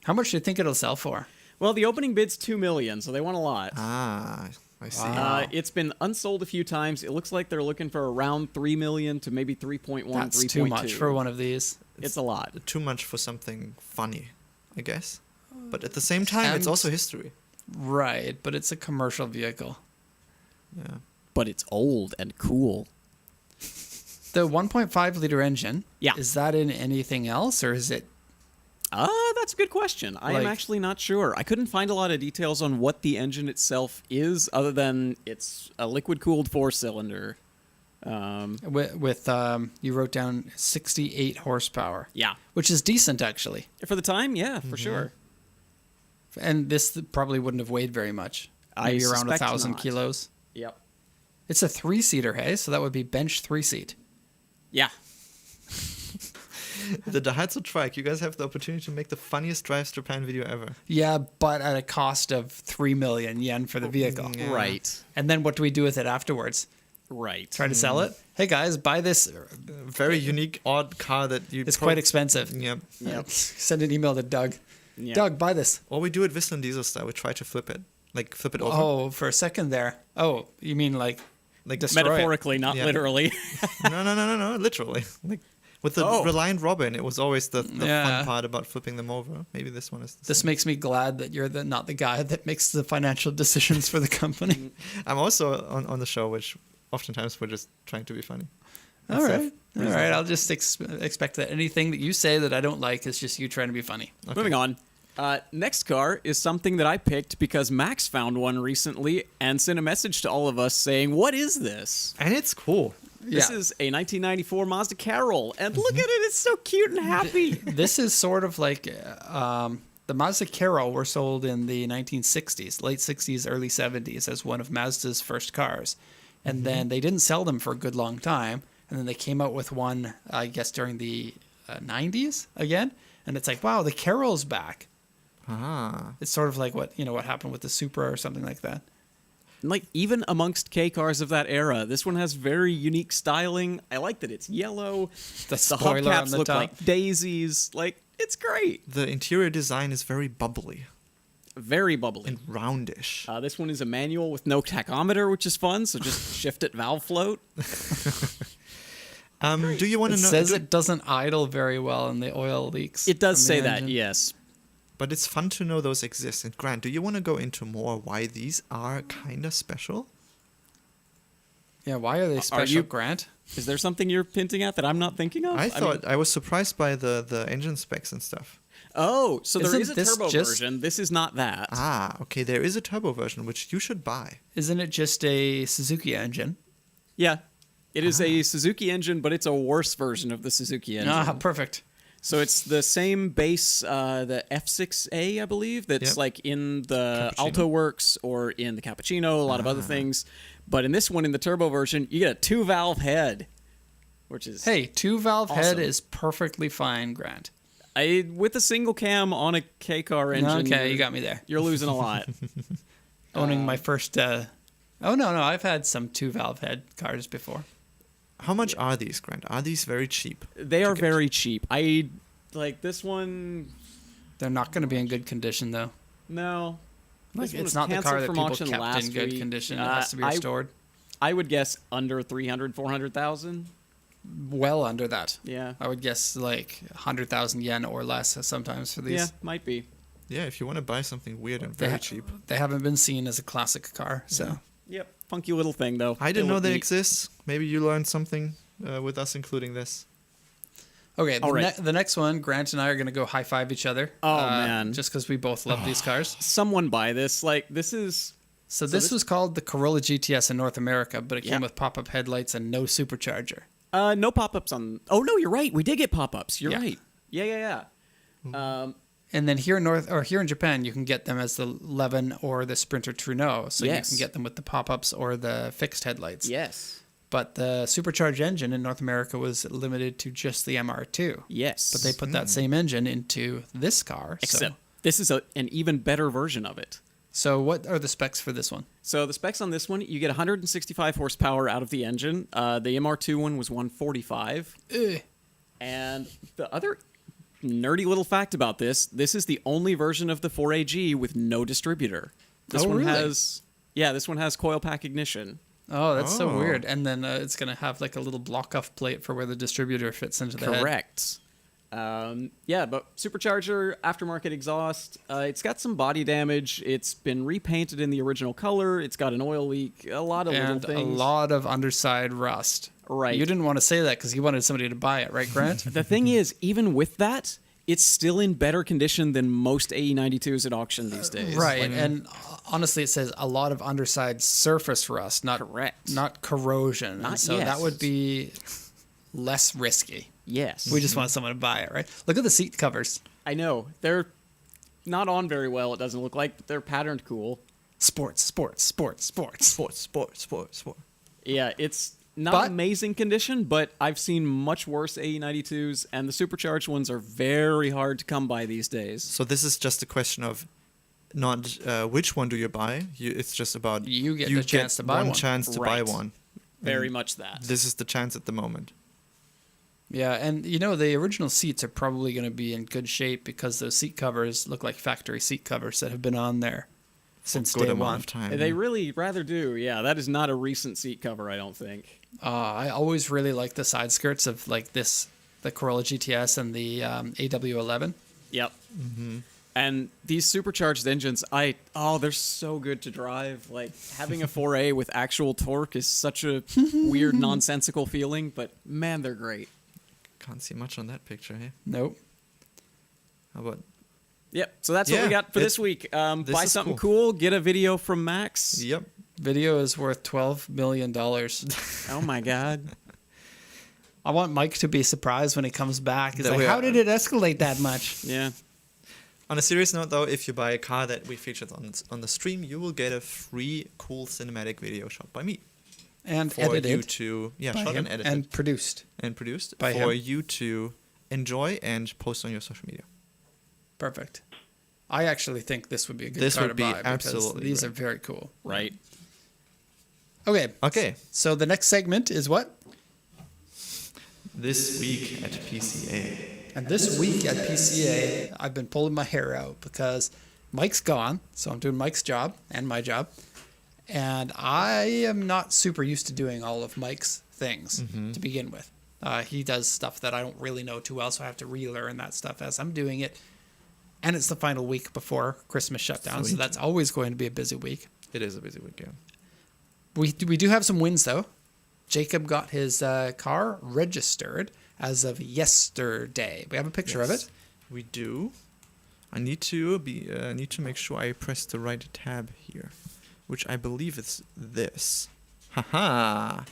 How much do you think it'll sell for? Well, the opening bid's $2 million, so they want a lot. Ah. I see. Wow. It's been unsold a few times. It looks like they're looking for around 3 million to maybe 3.1, That's 3.2. too much for one of these. It's a lot. Too much for something funny, I guess. But at the same time, it's And- also history. Right, but it's a commercial vehicle. Yeah. But it's old and cool. The 1.5 liter engine, Yeah. is that in anything else, or is it? That's a good question. I am Like- actually not sure. I couldn't find a lot of details on what the engine itself is, other than it's a liquid-cooled 4-cylinder. With you wrote down 68 horsepower. Yeah. Which is decent, actually. For the time, yeah, for sure. And this probably wouldn't have weighed very much. I Maybe around suspect 1,000 not. kilos. Yep. It's a 3-seater, hey? So that would be bench 3-seat. Yeah. The Daihatsu Trike, you guys have the opportunity to make the funniest Drives Japan video ever. Yeah, but at a cost of 3 million yen for the vehicle. Yeah. Right. And then what do we do with it afterwards? Right. Try to sell it? Hey guys, buy this. Very unique, odd car that you... It's quite expensive. Yeah. Yep. Send an email to Doug. Yep. Doug, buy this. Or we do it Vista and Diesel style. We try to flip it. Like, flip it over. Oh, for a second there. Oh, you mean like Like, destroy it. Metaphorically, not Yeah. literally. no, literally. Like, with the Oh. Reliant Robin, it was always the Yeah. fun part about flipping them over. Maybe this one is the This same. makes me glad that you're not the guy that makes the financial decisions for the company. I'm also on the show, which oftentimes we're just trying to be funny. All That's right. All right. I'll just expect that anything that you say that I don't like is just you trying to be funny. Okay. Moving on. Next car is something that I picked because Max found one recently and sent a message to all of us saying, "What is this?" And it's cool. This is a 1994 Mazda Carol, and look at it, it's so cute and happy. This is sort of like the Mazda Carol were sold in the 1960s, late 60s, early 70s as one of Mazda's first cars. And then they didn't sell them for a good long time. And then they came out with one, I guess, during the 90s again. And it's like, wow, the Carol's back. Ah. It's sort of like what happened with the Supra or something like that. Like, even amongst K cars of that era, this one has very unique styling. I like that it's yellow. The The spoiler on hubcaps the look top. like daisies. Like, it's great. The interior design is very bubbly Very bubbly. and roundish. This one is a manual with no tachometer, which is fun. So just shift it, valve float. Do you want It to know? says it doesn't idle very well and the oil leaks. It does from the say that, engine. yes. But it's fun to know those exist. And Grant, do you want to go into more why these are kind of special? Yeah, why are they special, you- Grant? Is there something you're hinting at that I'm not thinking of? I mean- I was surprised by the engine specs and stuff. Oh, so there Isn't is a this turbo just- version. This is not that. Ah, okay. There is a turbo version which you should buy. Isn't it just a Suzuki engine? Yeah. It is a Suzuki engine, but it's a worse version of the Suzuki engine. Ah, perfect. So it's the same base, the F6A, I believe, that's Yep. like in the Cappuccino. Alto Works or in the Cappuccino, a lot of other things. But in this one, in the turbo version, you get a 2-valve head, which is Hey, 2-valve head Awesome. is perfectly fine, Grant. with a single cam on a K car engine. Okay, you got me there. You're losing a lot. Owning my first. Oh no, I've had some 2-valve head cars before. How much are these, Grant? Are these very cheap? They are get. very cheap. I like this one. They're not going to be in good condition though. No. Like This one it's was not the canceled car that from people auction kept last in good week. condition. It has to be restored. I would guess under 300, 400,000. Well under that. Yeah. I would guess like 100,000 yen or less sometimes for these. Yeah, might be. Yeah, if you want to buy something weird and They very ha- cheap. They haven't been seen as a classic car, so. Yep. Funky little thing, though. I didn't know look they neat. exist. Maybe you learned something with us including this. Okay, All right. the next one, Grant and I are going to go high five each other. Oh, man. Just because we both love these cars. Someone buy this. Like, this is. So this was called the Corolla GTS in North America, but it Yeah. came with pop-up headlights and no supercharger. No pop-ups on. Oh no, you're right. We did get pop-ups. You're Yeah. right. Yeah. And then here in Japan, you can get them as the Levin or the Sprinter Trudeau. So Yes. you can get them with the pop-ups or the fixed headlights. Yes. But the supercharged engine in North America was limited to just the MR2. Yes. But they put that same engine into this car. Except this is an even better version of it. So what are the specs for this one? So the specs on this one, you get 165 horsepower out of the engine. The MR2 one was 145. And the other nerdy little fact about this is the only version of the 4AG with no distributor. This Oh, one really? has Yeah, this one has coil pack ignition. Oh, that's so Oh. weird. And then it's going to have like a little block-off plate for where the distributor fits into the head. Correct. Yeah, but supercharger, aftermarket exhaust. It's got some body damage. It's been repainted in the original color. It's got an oil leak. A lot of And little things. a lot of underside rust. Right. You didn't want to say that because you wanted somebody to buy it, right, Grant? The thing is, even with that, it's still in better condition than most AE92s at auction these days. Right. Like, And honestly, it says a lot of underside surface rust, not Correct. not corrosion. Not And so yet. that would be less risky. yes. We just want someone to buy it, right? Look at the seat covers. I know. They're not on very well, it doesn't look like, but they're patterned cool. Sports, sports, sports, sports. Sport. Yeah, it's not But- amazing condition, but I've seen much worse AE92s, and the supercharged ones are very hard to come by these days. So this is just a question of not which one do you buy. It's just about You get the chance to buy one one. chance to buy Right. one. Very much that. This is the chance at the moment. Yeah, and you know, the original seats are probably going to be in good shape because those seat covers look like factory seat covers that have been on there since Good day amount one. of time. They really rather do. Yeah, that is not a recent seat cover, I don't think. I always really like the side skirts of like this, the Corolla GTS and the AW11. Yep. And these supercharged engines, they're so good to drive. Like having a 4A with actual torque is such a weird, nonsensical feeling, but man, they're great. Can't see much on that picture, hey? Nope. How about Yep. So that's what we Yeah, got for this it's- week. this Buy is something cool. Get a video from Max. Yep. Video is worth $12 million. Oh my God. I want Mike to be surprised when he comes back. He's That like, we how are- did it escalate that much? Yeah. On a serious note, though, if you buy a car that we featured on the stream, you will get a free, cool cinematic video shot by me And for you edited to by shot him and edited and produced. and produced by for him. you to enjoy and post on your social media. Perfect. I actually think this would be a good This car would to be buy because absolutely these great. are very cool. Right. Okay, Okay, so the next segment is what? this week at PCA. And this week at PCA, I've been pulling my hair out because Mike's gone, so I'm doing Mike's job and my job. And I am not super used to doing all of Mike's things to begin with. He does stuff that I don't really know too well, so I have to relearn that stuff as I'm doing it. And it's the final week before Christmas shutdown, so Sweet. that's always going to be a busy week. It is a busy weekend. We do have some wins, though. Jacob got his car registered as of yesterday. We have a picture of it. We do. I need to make sure I press the right tab here, which I believe is this. Haha.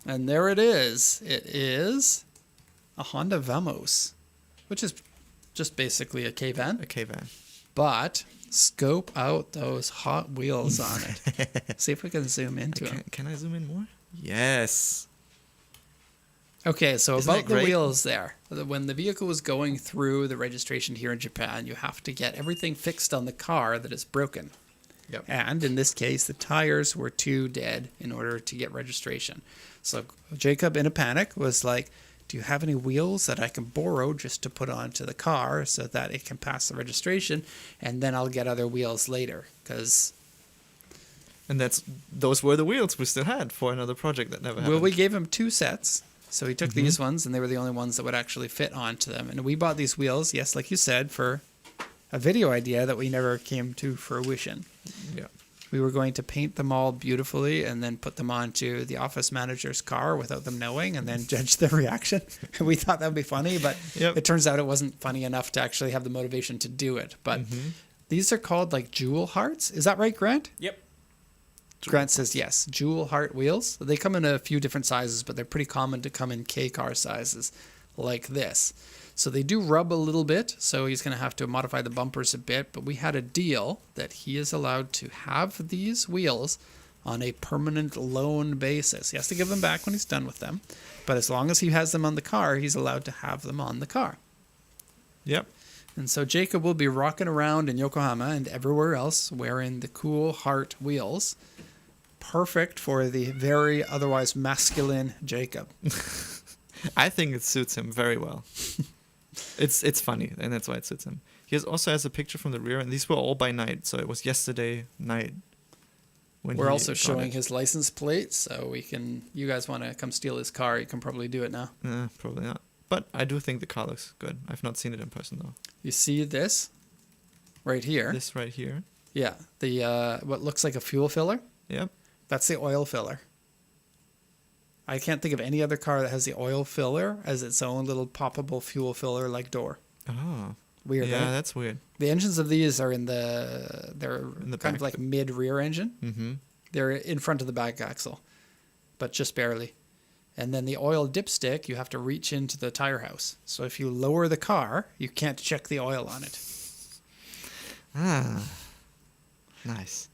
And there it is. It is a Honda Vamos, which is just basically a K-van. Okay, van. But scope out those Hot Wheels on it. See if we can zoom into them. Can I zoom in more? Yes. Okay, so Isn't about that the great? wheels there. When the vehicle was going through the registration here in Japan, you have to get everything fixed on the car that is broken. Yep. And in this case, the tires were too dead in order to get registration. So Jacob, in a panic, was like, do you have any wheels that I can borrow just to put onto the car so that it can pass the registration? And then I'll get other wheels later. Because, And those were the wheels we still had for another project that never happened. well, we gave him 2 sets. So he took these ones, and they were the only ones that would actually fit onto them. And we bought these wheels, yes, like you said, for a video idea that we never came to fruition. Yeah. We were going to paint them all beautifully and then put them onto the office manager's car without them knowing and then judge their reaction. We thought that would be funny, but Yep. it turns out it wasn't funny enough to actually have the motivation to do it. But these are called like jewel hearts. Is that right, Grant? Yep. Grant says yes. Jewel heart wheels. They come in a few different sizes, but they're pretty common to come in K car sizes like this. So they do rub a little bit, so he's going to have to modify the bumpers a bit. But we had a deal that he is allowed to have these wheels on a permanent loan basis. He has to give them back when he's done with them. But as long as he has them on the car, he's allowed to have them on the car. Yep. And so Jacob will be rocking around in Yokohama and everywhere else wearing the cool heart wheels. Perfect for the very otherwise masculine Jacob. I think it suits him very well. It's funny, and that's why it suits him. He also has a picture from the rear, and these were all by night, so it was yesterday night when We're he also got showing it. his license plate, so we can. You guys want to come steal his car? You can probably do it now. Probably not. But I do think the car looks good. I've not seen it in person though. You see this right here? This right here. Yeah, the what looks like a fuel filler. Yep. That's the oil filler. I can't think of any other car that has the oil filler as its own little poppable fuel filler like door. Oh. Weird, Yeah, right? that's weird. The engines of these are they're In the kind back. of like mid rear engine. Mm-hmm. They're in front of the back axle, but just barely. And then the oil dipstick, you have to reach into the tire house. So if you lower the car, you can't check the oil on it. Ah. Nice.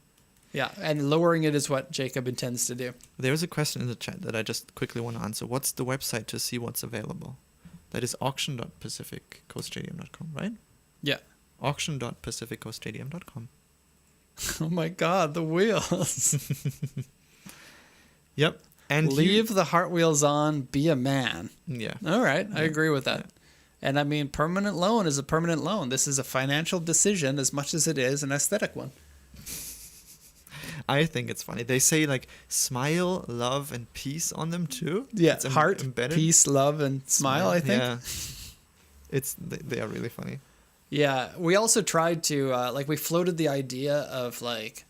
Yeah, and lowering it is what Jacob intends to do. There's a question in the chat that I just quickly want to answer. What's the website to see what's available? That is auction.pacificcoaststadium.com, right? Yeah. Auction.pacificcoaststadium.com. Oh my God, the wheels. Yep. And Leave the heart wheels on, be a man. Yeah. All right, I Yeah. agree with that. Yeah. And I mean, permanent loan is a permanent loan. This is a financial decision as much as it is an aesthetic one. I think it's funny. They say like smile, love, and peace on them too. Yeah, It's heart, embedded. peace, love, and smile, I think. Yeah. They are really funny. Yeah, we also tried to we floated the idea of like,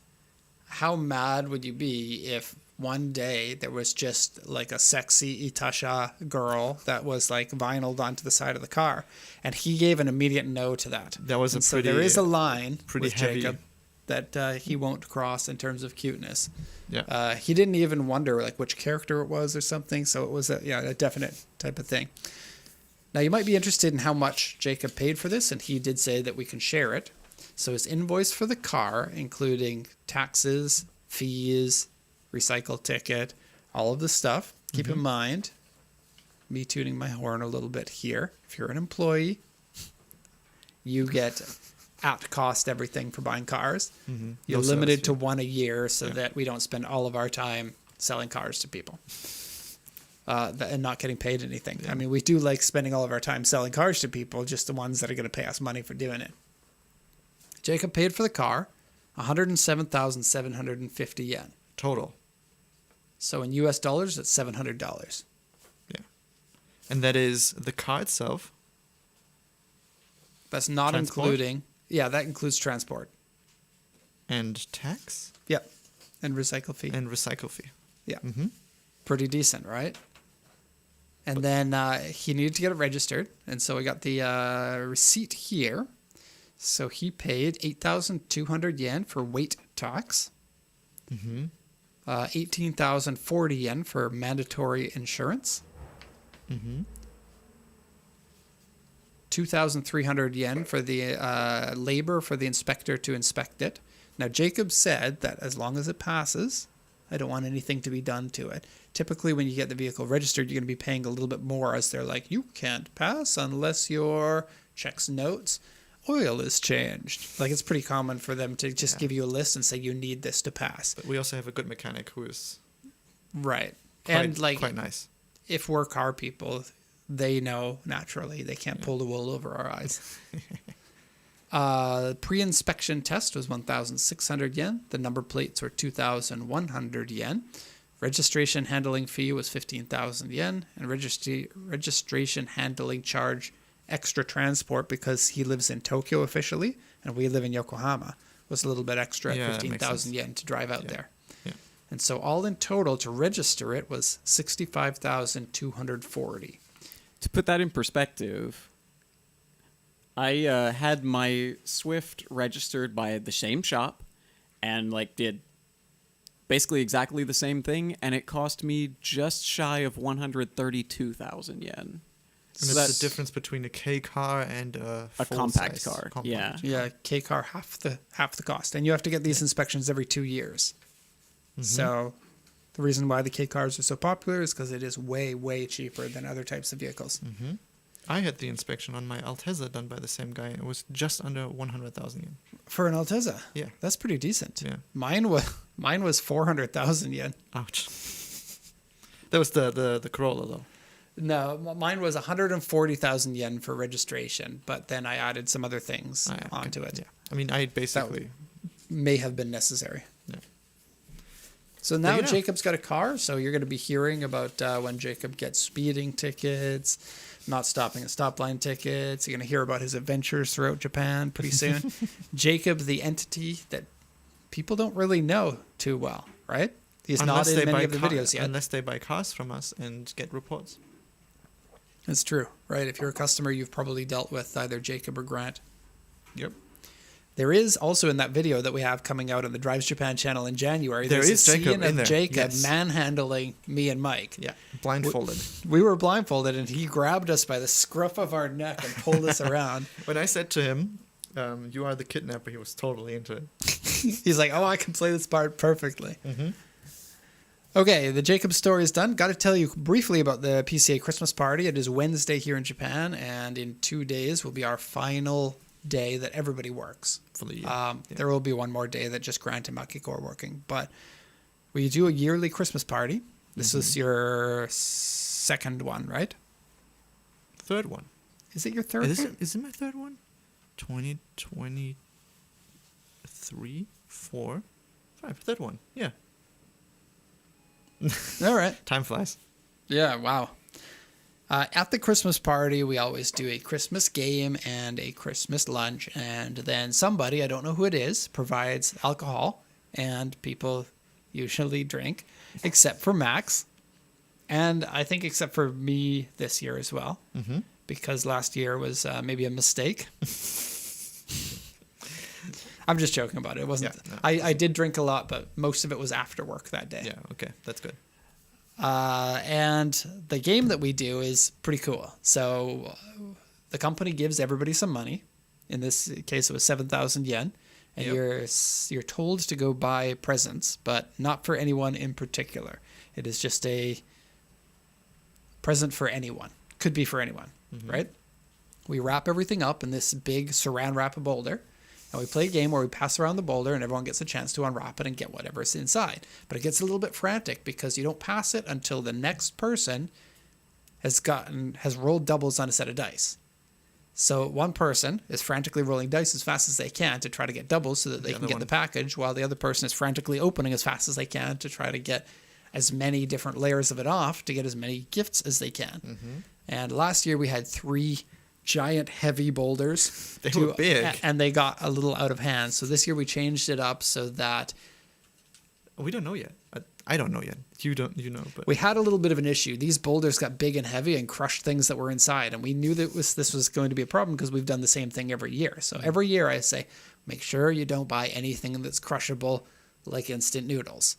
how mad would you be if one day there was just like a sexy Itasha girl that was like vinyled onto the side of the car, and he gave an immediate no to that. That was And a so pretty there is a line pretty with heavy. Jacob that he won't cross in terms of cuteness. Yeah. He didn't even wonder like which character it was or something, so it was a definite type of thing. Now, you might be interested in how much Jacob paid for this, and he did say that we can share it. So his invoice for the car, including taxes, fees, recycle ticket, all of the stuff. Keep in mind, me tooting my horn a little bit here. If you're an employee, you get at cost everything for buying cars. Mm-hmm. You're No limited sales to fee. one a year so Yeah. that we don't spend all of our time selling cars to people. And not getting paid anything. Yeah. I mean, we do like spending all of our time selling cars to people, just the ones that are going to pay us money for doing it. Jacob paid for the car 107,750 yen. Total. So in US dollars, that's $700. Yeah. And that is the car itself. That's not Transport? including, yeah, that includes transport. And tax. Yep. And recycle fee. And recycle fee. Yeah. Mm-hmm. Pretty decent, right? And then he needed to get it registered. And so we got the receipt here. So he paid 8,200 yen for weight tax. Mm-hmm. 18,040 yen for mandatory insurance. Mm-hmm. 2,300 yen for the labor for the inspector to inspect it. Now, Jacob said that as long as it passes, I don't want anything to be done to it. Typically, when you get the vehicle registered, you're going to be paying a little bit more as they're like, you can't pass unless your checks notes oil is changed. Like, it's pretty common for them to just Yeah. give you a list and say you need this to pass. But we also have a good mechanic who is Right. quite, And like, quite nice. if we're car people, they know naturally they can't Yeah. pull the wool over our eyes. Pre-inspection test was 1,600 yen. The number plates were 2,100 yen. Registration handling fee was 15,000 yen. And registration handling charge extra transport because he lives in Tokyo officially and we live in Yokohama was a little bit extra Yeah, at that makes 15,000 sense. yen to drive out Yeah. there. Yeah. And so all in total to register it was 65,240. To put that in perspective, I had my Swift registered by the same shop and like did basically exactly the same thing, and it cost me just shy of 132,000 yen. And So it's that's the difference between a K car and a compact full-size car. compact. Yeah. Yeah, K car half the cost, and you have to get these inspections every 2 years. So the reason why the K cars are so popular is because it is way cheaper than other types of vehicles. Mm-hmm. I had the inspection on my Altezza done by the same guy. It was just under 100,000 yen. For an Altezza, Yeah. that's pretty decent. Yeah. Mine was 400,000 yen. Ouch. That was the Corolla though. No, mine was 140,000 yen for registration, but then I added some other things Ah, yeah, okay. onto it. Yeah. I mean, I basically. May have been necessary. Yeah. So now you go. Jacob's got a car, so you're going to be hearing about when Jacob gets speeding tickets, not stopping at stop line tickets. You're going to hear about his adventures throughout Japan pretty soon. Jacob, the entity that people don't really know too well, right? He's not in many of the videos yet. Unless they buy cars from us and get reports. That's true, right? If you're a customer, you've probably dealt with either Jacob or Grant. Yep. There is also in that video that we have coming out on the Drives Japan channel in January. There's is a Jacob scene in of there, Jacob yes. manhandling me and Mike. Yeah. Blindfolded. We were blindfolded, and he grabbed us by the scruff of our neck and pulled us around. When I said to him, "You are the kidnapper," he was totally into it. He's like, "Oh, I can play this part perfectly." Mm-hmm. Okay, the Jacob story is done. Got to tell you briefly about the PCA Christmas party. It is Wednesday here in Japan, and in 2 days will be our final day that everybody works. For the year. There will be one more day that just Grant and Makiko are working, but we do a yearly Christmas party. This is your second one, right? Third one. Is it your third one? Is it my third one? 2023, 4, 5. Third one. Yeah. All right. Time flies. Yeah, wow. At the Christmas party, we always do a Christmas game and a Christmas lunch, and then somebody, I don't know who it is, provides alcohol, and people usually drink, except for Max, and I think except for me this year as well, because last year was maybe a mistake. I'm just joking about it. It wasn't. Yeah, no, I did drink a lot, but most of it was after work that day. Yeah, okay. That's good. And the game that we do is pretty cool. So the company gives everybody some money. In this case, it was 7,000 yen. And you're told to go buy presents, but not for anyone in particular. It is just a present for anyone. Could be for anyone, right? We wrap everything up in this big saran wrap boulder. And we play a game where we pass around the boulder and everyone gets a chance to unwrap it and get whatever's inside. But it gets a little bit frantic because you don't pass it until the next person has rolled doubles on a set of dice. So one person is frantically rolling dice as fast as they can to try to get doubles so that they can get the package, while the other person is frantically opening as fast as they can to try to get as many different layers of it off to get as many gifts as they can. And last year we had 3 giant heavy boulders. They were big. And they got a little out of hand. So this year we changed it up so that We don't know yet. I don't know yet. You know, but we had a little bit of an issue. These boulders got big and heavy and crushed things that were inside. And we knew that this was going to be a problem because we've done the same thing every year. So every year I say, make sure you don't buy anything that's crushable like instant noodles.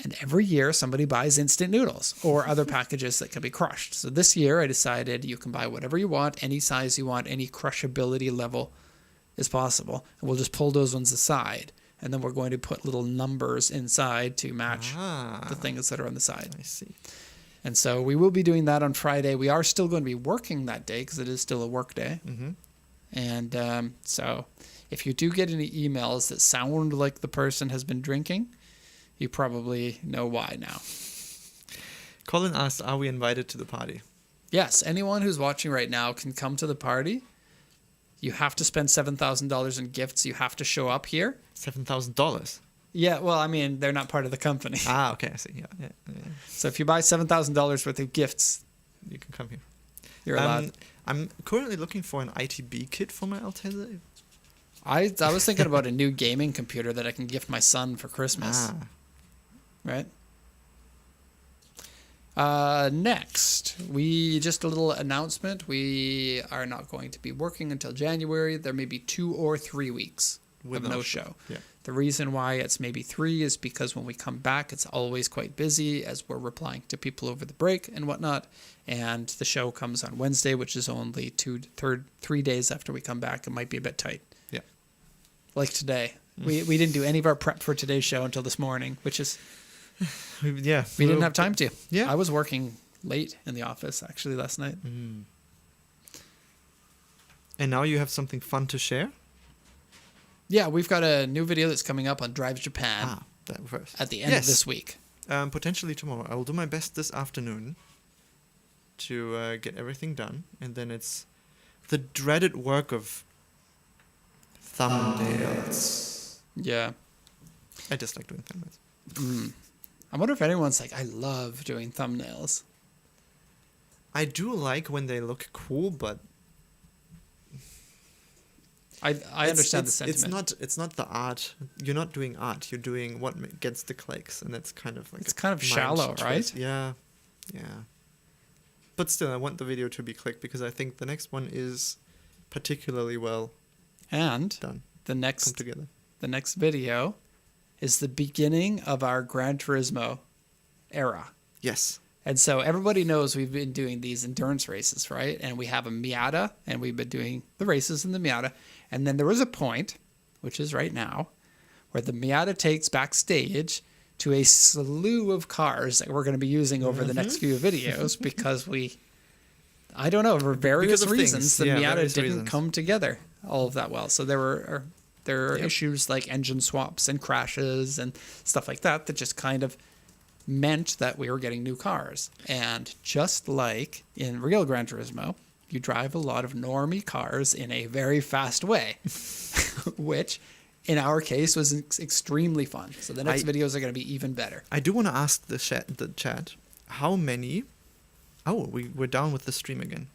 And every year somebody buys instant noodles or other packages that can be crushed. So this year I decided you can buy whatever you want, any size you want, any crushability level is possible. And we'll just pull those ones aside. And then we're going to put little numbers inside to match the things that are on the side. I see. And so we will be doing that on Friday. We are still going to be working that day because it is still a work day. And so if you do get any emails that sound like the person has been drinking, you probably know why now. Colin asked, are we invited to the party? Yes, anyone who's watching right now can come to the party. You have to spend $7,000 in gifts. You have to show up here. $7,000? Yeah, well, I mean, they're not part of the company. Ah, okay, I see. Yeah. So if you buy $7,000 worth of gifts, You can come here. you're allowed. I'm currently looking for an ITB kit for my Alteza. I was thinking about a new gaming computer that I can gift my son for Christmas. Right? Next, just a little announcement. We are not going to be working until January. There may be 2 or 3 weeks with no show. Yeah. The reason why it's maybe 3 is because when we come back, it's always quite busy as we're replying to people over the break and whatnot. And the show comes on Wednesday, which is only 3 days after we come back. It might be a bit tight. Yeah. Like today. We didn't do any of our prep for today's show until this morning, which is... Yeah. We didn't have time to. Yeah. I was working late in the office, actually, last night. And now you have something fun to share? Yeah, we've got a new video that's coming up on Drives Japan That first. at the end of this week. Potentially tomorrow. I will do my best this afternoon to get everything done. And then it's the dreaded work of thumbnails. Yeah. I dislike doing thumbnails. I wonder if anyone's like, I love doing thumbnails. I do like when they look cool, but I understand the sentiment. It's not the art. You're not doing art. You're doing what gets the clicks, and that's kind of like It's a kind of mind shallow, twist. right? Yeah, yeah. But still, I want the video to be clicked because I think the next one is particularly well And done. the Come next together. video is the beginning of our Gran Turismo era. Yes. And so everybody knows we've been doing these endurance races, right? And we have a Miata, and we've been doing the races in the Miata. And then there was a point, which is right now, where the Miata takes backstage to a slew of cars that we're going to be using over the next few videos because I don't know, for various of reasons, things. the Yeah, Miata various didn't reasons. come together all of that well. So there are Yep. issues like engine swaps and crashes and stuff like that that just kind of meant that we were getting new cars. And just like in real Gran Turismo, you drive a lot of normie cars in a very fast way, which in our case was extremely fun. So the next videos are going to be even better. I do want to ask the chat how many. Oh, we're down with the stream again,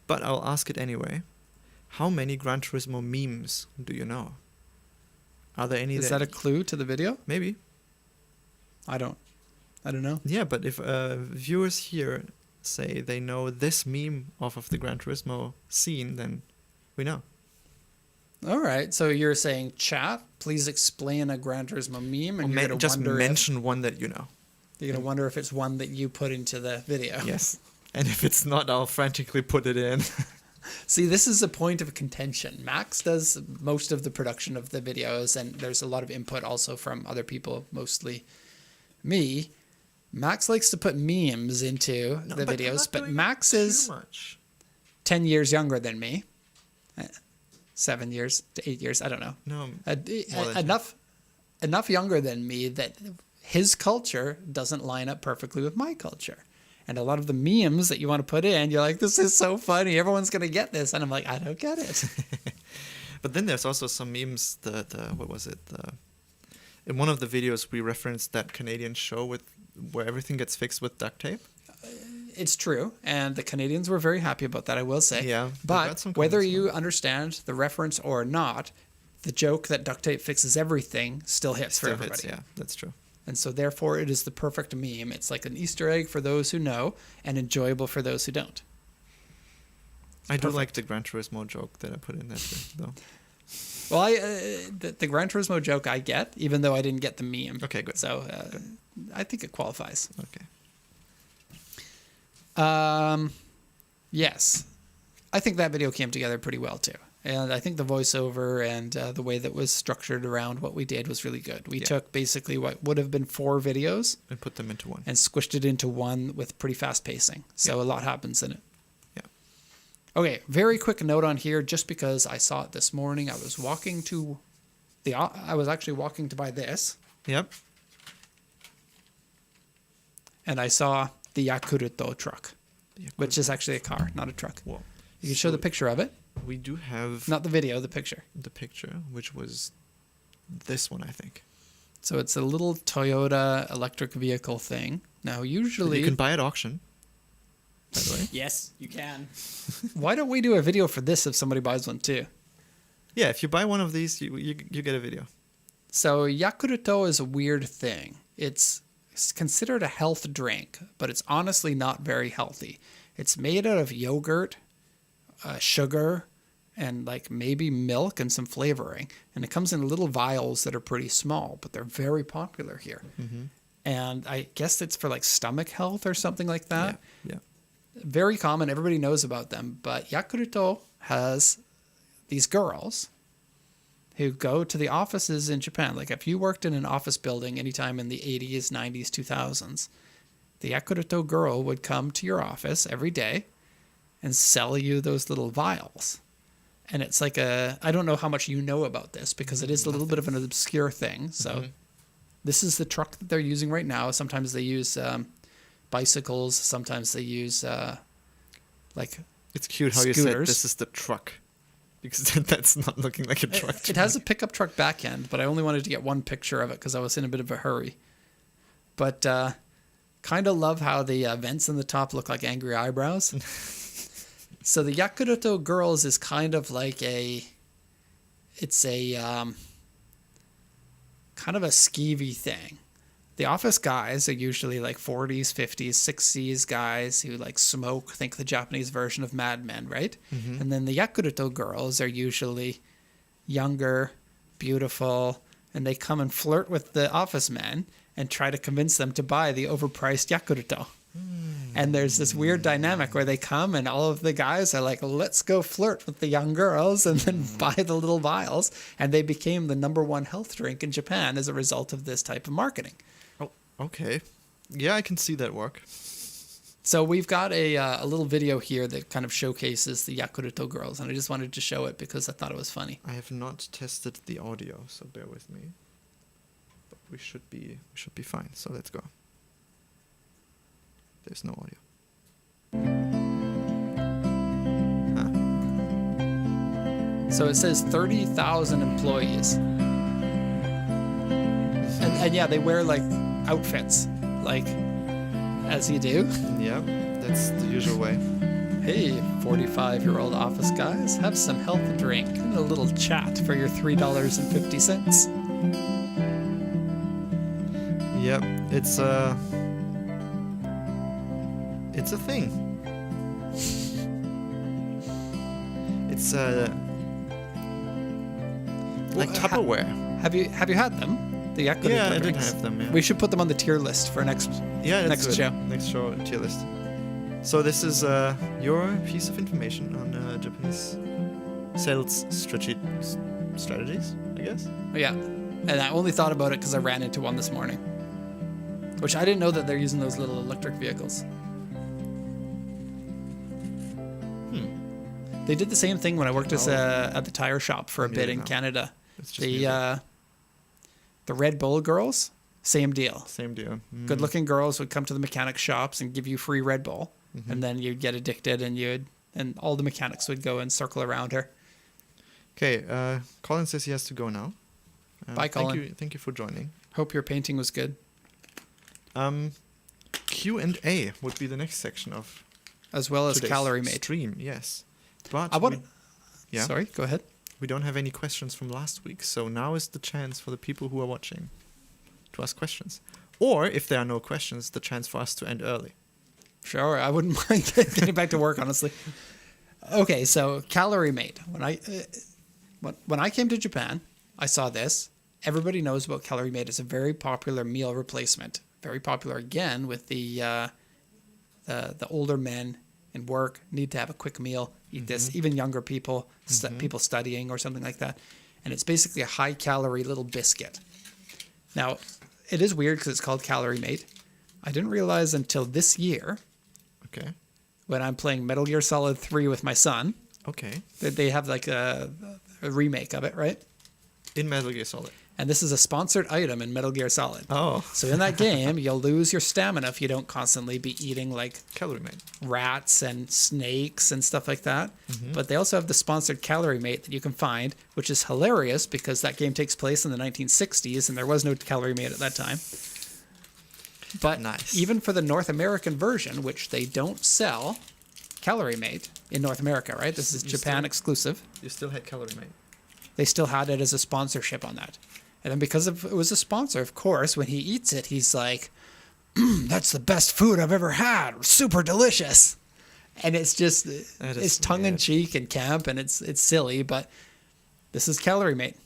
but I'll ask it anyway. How many Gran Turismo memes do you know? Are there any? Is that a clue to the video? maybe? I don't know. Yeah, but if viewers here say they know this meme off of the Gran Turismo scene, then we know. All right. So you're saying, chat, please explain a Gran Turismo meme, and Or you're going to just wonder mention one that you know. you're going to wonder if it's one that you put into the video. Yes. And if it's not, I'll frantically put it in. See, this is a point of contention. Max does most of the production of the videos, and there's a lot of input also from other people, mostly me. Max likes to put memes into the videos, but Max is 10 years younger than me. 7 years to 8 years, I don't know. No. Enough younger than me that his culture doesn't line up perfectly with my culture. And a lot of the memes that you want to put in, you're like, this is so funny. Everyone's going to get this. And I'm like, I don't get it. But then there's also some memes. What was it? In one of the videos, we referenced that Canadian show where everything gets fixed with duct tape. It's true. And the Canadians were very happy about that, I will say. Yeah. But whether you understand the reference or not, the joke that duct tape fixes everything still hits for everybody. Yeah, that's true. And so therefore it is the perfect meme. It's like an Easter egg for those who know and enjoyable for those who don't. I do like the Gran Turismo joke that I put in there too, though. Well, the Gran Turismo joke I get, even though I didn't get the meme. Okay, good. So I think it qualifies. Okay. Yes. I think that video came together pretty well too. And I think the voiceover and the way that was structured around what we did was really good. We took basically what would have been 4 videos And put them into one. and squished it into one with pretty fast pacing. So a lot happens in it. Yeah. Okay, very quick note on here, just because I saw it this morning. I was actually walking to buy this, Yep. and I saw the Yakuruto truck, which is actually a car, not a truck. Whoa. You can show the picture of it. We do have Not the video, the picture. the picture, which was this one, I think. So it's a little Toyota electric vehicle thing. Now, usually, You can buy at auction, by the way. Yes, you can. why don't we do a video for this if somebody buys one too? Yeah, if you buy one of these, you get a video. So Yakuruto is a weird thing. It's considered a health drink, but it's honestly not very healthy. It's made out of yogurt, sugar, and like maybe milk and some flavoring. And it comes in little vials that are pretty small, but they're very popular here. Mm-hmm. And I guess it's for like stomach health or something like that. Yeah. Very common. Everybody knows about them. But Yakuruto has these girls who go to the offices in Japan. Like if you worked in an office building anytime in the 80s, 90s, 2000s, the Yakuruto girl would come to your office every day and sell you those little vials. And it's like I don't know how much you know about this because it is a little bit of an obscure thing. So this is the truck that they're using right now. Sometimes they use bicycles. Sometimes they use like It's cute how you said scooters. this is the truck. Because that's not looking like a truck. It has a pickup truck back end, but I only wanted to get one picture of it because I was in a bit of a hurry. But kind of love how the vents in the top look like angry eyebrows. So the Yakuruto Girls is kind of like it's a kind of a skeevy thing. The office guys are usually like 40s, 50s, 60s guys who like smoke, think the Japanese version of Mad Men, right? Mm-hmm. And then the Yakuruto girls are usually younger, beautiful, and they come and flirt with the office men and try to convince them to buy the overpriced Yakuruto. And there's this weird dynamic where they come and all of the guys are like, let's go flirt with the young girls and then buy the little vials. And they became the #1 health drink in Japan as a result of this type of marketing. Oh, okay. Yeah, I can see that work. So we've got a little video here that kind of showcases the Yakuruto girls. And I just wanted to show it because I thought it was funny. I have not tested the audio, so bear with me. But we should be fine. So let's go. There's no audio. So it says 30,000 employees. And yeah, they wear like outfits, like as you do. Yeah, that's the usual way. Hey, 45-year-old office guys, have some health drink and a little chat for your $3.50. Yep, it's a thing. It's like Tupperware. Have you had them? The Yakuruto Yeah, I did drinks? have them. Yeah. We should put them on the tier list for next. Yeah, that's next good. show. Next show tier list. So this is your piece of information on Japanese sales strategies, I guess. Yeah, and I only thought about it because I ran into one this morning, which I didn't know that they're using those little electric vehicles. They did the same thing when I worked as at the tire shop for a bit in Canada. It's just music. The Red Bull girls, same deal. Same deal. Mm. Good-looking girls would come to the mechanic shops and give you free Red Bull, Mm-hmm. and then you'd get addicted, and all the mechanics would go and circle around her. Okay, Colin says he has to go now. Bye, Colin. Thank you for joining. Hope your painting was good, Q&A would be the next section of as well as today's Calorie Mate. stream. Yes, but I want. yeah. Sorry, go ahead. We don't have any questions from last week, so now is the chance for the people who are watching to ask questions. Or, if there are no questions, the chance for us to end early. Sure, I wouldn't mind getting back to work, honestly. Okay, so Calorie Mate. When I came to Japan, I saw this. Everybody knows about Calorie Mate. It's a very popular meal replacement. Very popular again with the older men in work need to have a quick meal. Eat this. Even younger people, people studying or something like that. And it's basically a high-calorie little biscuit. Now, it is weird because it's called Calorie Mate. I didn't realize until this year, Okay. when I'm playing Metal Gear Solid 3 with my son, Okay. that they have like a remake of it, right? In Metal Gear Solid. And this is a sponsored item in Metal Gear Solid. Oh. So in that game, you'll lose your stamina if you don't constantly be eating like Calorie Mate. rats and snakes and stuff like that. But they also have the sponsored Calorie Mate that you can find, which is hilarious because that game takes place in the 1960s and there was no Calorie Mate at that time. But Nice. even for the North American version, which they don't sell Calorie Mate in North America, right? This is You Japan still- exclusive. You still had Calorie Mate. They still had it as a sponsorship on that. And then because it was a sponsor, of course, when he eats it, he's like, that's the best food I've ever had. Super delicious. And it's just, That is it's tongue-in-cheek and camp, and it's silly, but this is Calorie Mate.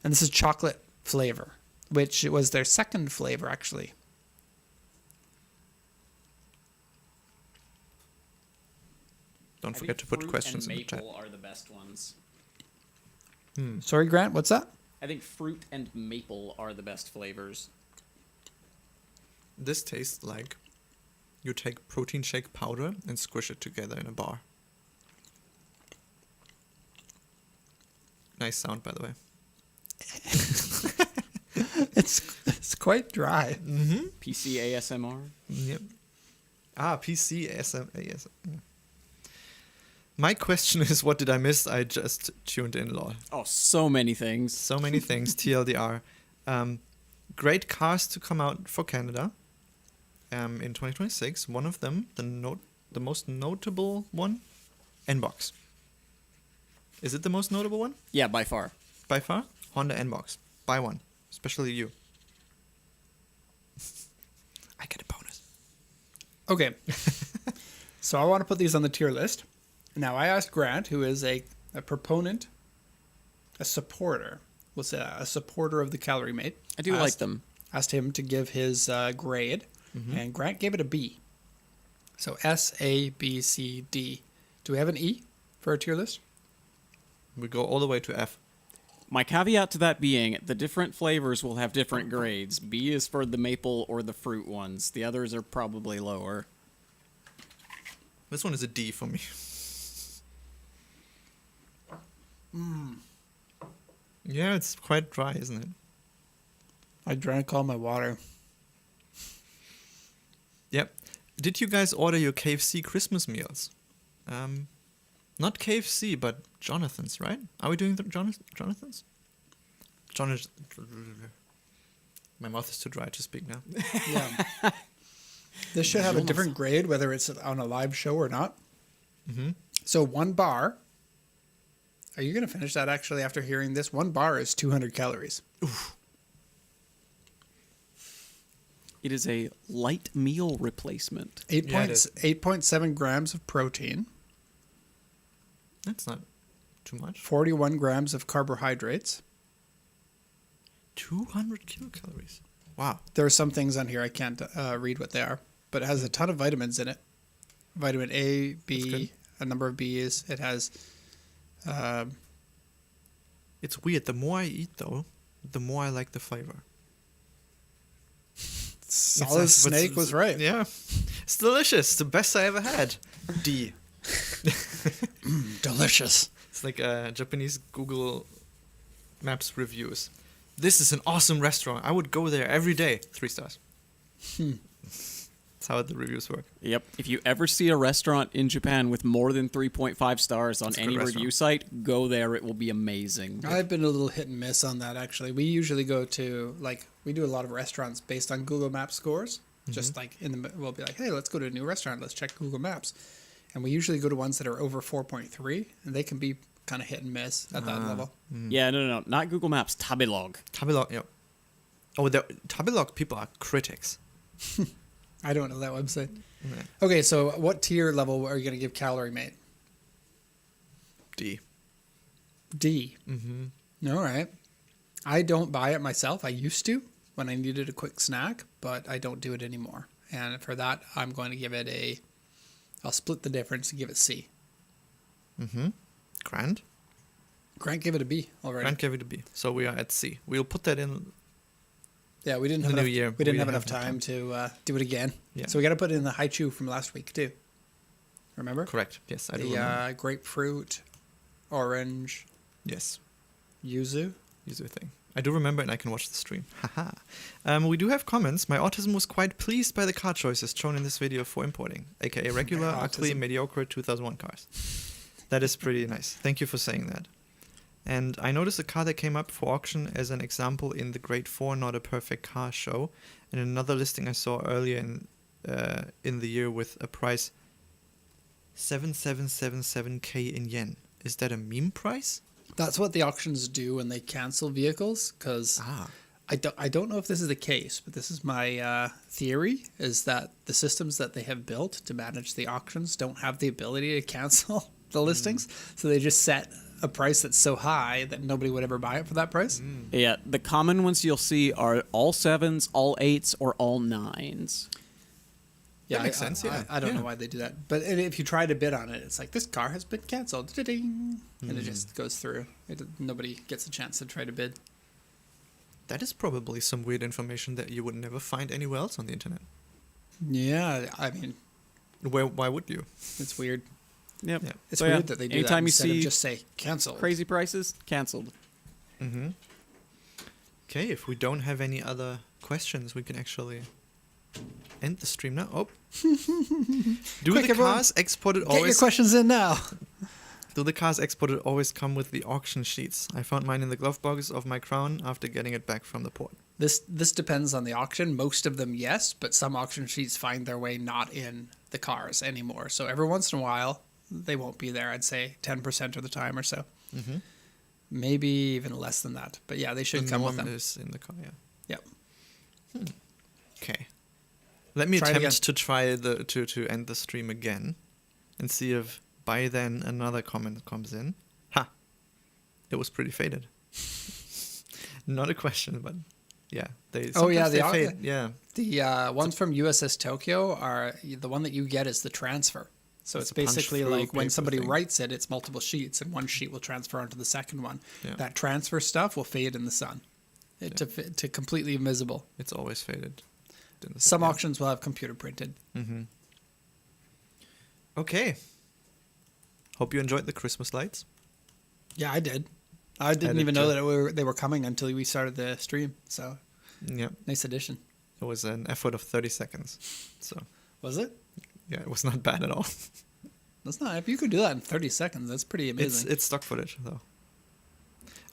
And this is chocolate flavor, which was their second flavor, actually. Don't I forget think to put fruit questions and in the chat. maple are the best ones. Sorry, Grant, what's that? I think fruit and maple are the best flavors. This tastes like you take protein shake powder and squish it together in a bar. Nice sound, by the way. It's quite dry. Mm-hmm. PC ASMR. Yep. PC ASM. Yeah. My question is, what did I miss? I just tuned in, lol. Oh, so many things. So many things, TLDR. great cars to come out for Canada in 2026. One of them, the most notable one, N-Box. Is it the most notable one? Yeah, by far. By far? Honda N-Box. Buy one. Especially you. I get a bonus. Okay. So I want to put these on the tier list. Now, I asked Grant, who is a proponent, a supporter, we'll say a supporter of the Calorie Mate. I do like them. Asked him to give his grade, and Grant gave it a B. So S, A, B, C, D. Do we have an E for our tier list? We go all the way to F. My caveat to that being, the different flavors will have different grades. B is for the maple or the fruit ones. The others are probably lower. This one is a D for me. Yeah, it's quite dry, isn't it? I drank all my water. Yep. Did you guys order your KFC Christmas meals? Not KFC, but Jonathan's, right? Are we doing the Jonathan's? My mouth is too dry to speak now. Yeah. This should have a different grade, whether it's on a live show or not. Mm-hmm. So 1 bar. Are you going to finish that actually after hearing this? 1 bar is 200 calories. Oof. It is a light meal replacement. 8.7 grams of protein, That's not too much. 41 grams of carbohydrates. 200 kilocalories. Wow. There are some things on here I can't read what they are, but it has a ton of vitamins in it. Vitamin A, That's B, good. a number of Bs. It has... It's weird. The more I eat, though, the more I like the flavor. Solid Snake was right. Yeah. It's delicious. It's the best I ever had. D. Delicious. It's like Japanese Google Maps reviews. This is an awesome restaurant. I would go there every day. 3 stars. That's how the reviews work. Yep. If you ever see a restaurant in Japan with more than 3.5 stars on It's a good any restaurant. review site, go there. It will be amazing. I've been a little hit and miss on that, actually. We usually go to, we do a lot of restaurants based on Google Maps scores. Just we'll be like, hey, let's go to a new restaurant. Let's check Google Maps. And we usually go to ones that are over 4.3, and they can be kind of hit and miss at that level. Yeah, no, not Google Maps. Tabelog. Tabelog, yeah. Oh, the Tabelog people are critics. I don't know that website. Yeah. Okay, so what tier level are you going to give Calorie Mate? D. D. Mm-hmm. All right. I don't buy it myself. I used to when I needed a quick snack, but I don't do it anymore. And for that, I'm going to give it I'll split the difference and give it C. Mm-hmm. Grant gave it a B already. gave it a B. So we are at C. We'll put that in. Yeah, we didn't The have new enough, year, we didn't we have have enough enough time to do it again. Yeah. So we got to put in the Haichu from last week too. Remember? Correct. Yes, I do The remember. grapefruit, orange, Yes. yuzu. Use your thing. I do remember, and I can watch the stream. Haha. We do have comments. My autism was quite pleased by the car choices shown in this video for importing, aka regular, My ugly, autism. mediocre 2001 cars. That is pretty nice. Thank you for saying that. And I noticed a car that came up for auction as an example in the Grade 4 Not a Perfect Car show, and another listing I saw earlier in the year with a price 7777k in yen. Is that a meme price? That's what the auctions do when they cancel vehicles, because I don't know if this is the case, but this is my theory, is that the systems that they have built to manage the auctions don't have the ability to cancel the listings, so they just set a price that's so high that nobody would ever buy it for that price. Yeah, the common ones you'll see are all 7s, all 8s, or all 9s. Yeah, That makes sense, yeah. I don't Yeah. know why they do that, but if you try to bid on it, it's like, this car has been canceled, ding, and it just goes through. Nobody gets a chance to try to bid. That is probably some weird information that you would never find anywhere else on the internet. Yeah, I mean, Why would you? it's weird. Yep. Yeah. It's So, yeah, weird that they do anytime that you instead of see just say canceled. Crazy prices, canceled. Mm-hmm. Okay, if we don't have any other questions, we can actually end the stream now. Oh. Do Quick, the everyone, cars exported Get your always questions in now. Do the cars exported always come with the auction sheets? I found mine in the glove box of my Crown after getting it back from the port. This depends on the auction. Most of them, yes, but some auction sheets find their way not in the cars anymore. So every once in a while, they won't be there. I'd say 10% of the time or so. Mm-hmm. Maybe even less than that. But yeah, they should The come with norm them. is in the car, yeah. Yep. Okay. Let me Try it again. attempt to try to end the stream again and see if by then another comment comes in. Ha! It was pretty faded. Not a question, but yeah. Oh, yeah, they the fade. Yeah. The ones from USS Tokyo are the one that you get is the transfer. So it's It's a punch basically through like when paper somebody thing. writes it, it's multiple sheets, and one sheet will transfer onto the second one. Yeah. That transfer stuff will fade in the sun to completely invisible. It's always faded. Some auctions will have computer printed. Mm-hmm. Okay. Hope you enjoyed the Christmas lights. Yeah, I did. I didn't did even know too. that they were coming until we started the stream. So Yeah. nice addition. It was an effort of 30 seconds. So, Was it? yeah, it was not bad at all. That's not. If you could do that in 30 seconds, that's pretty amazing. It's stock footage, though.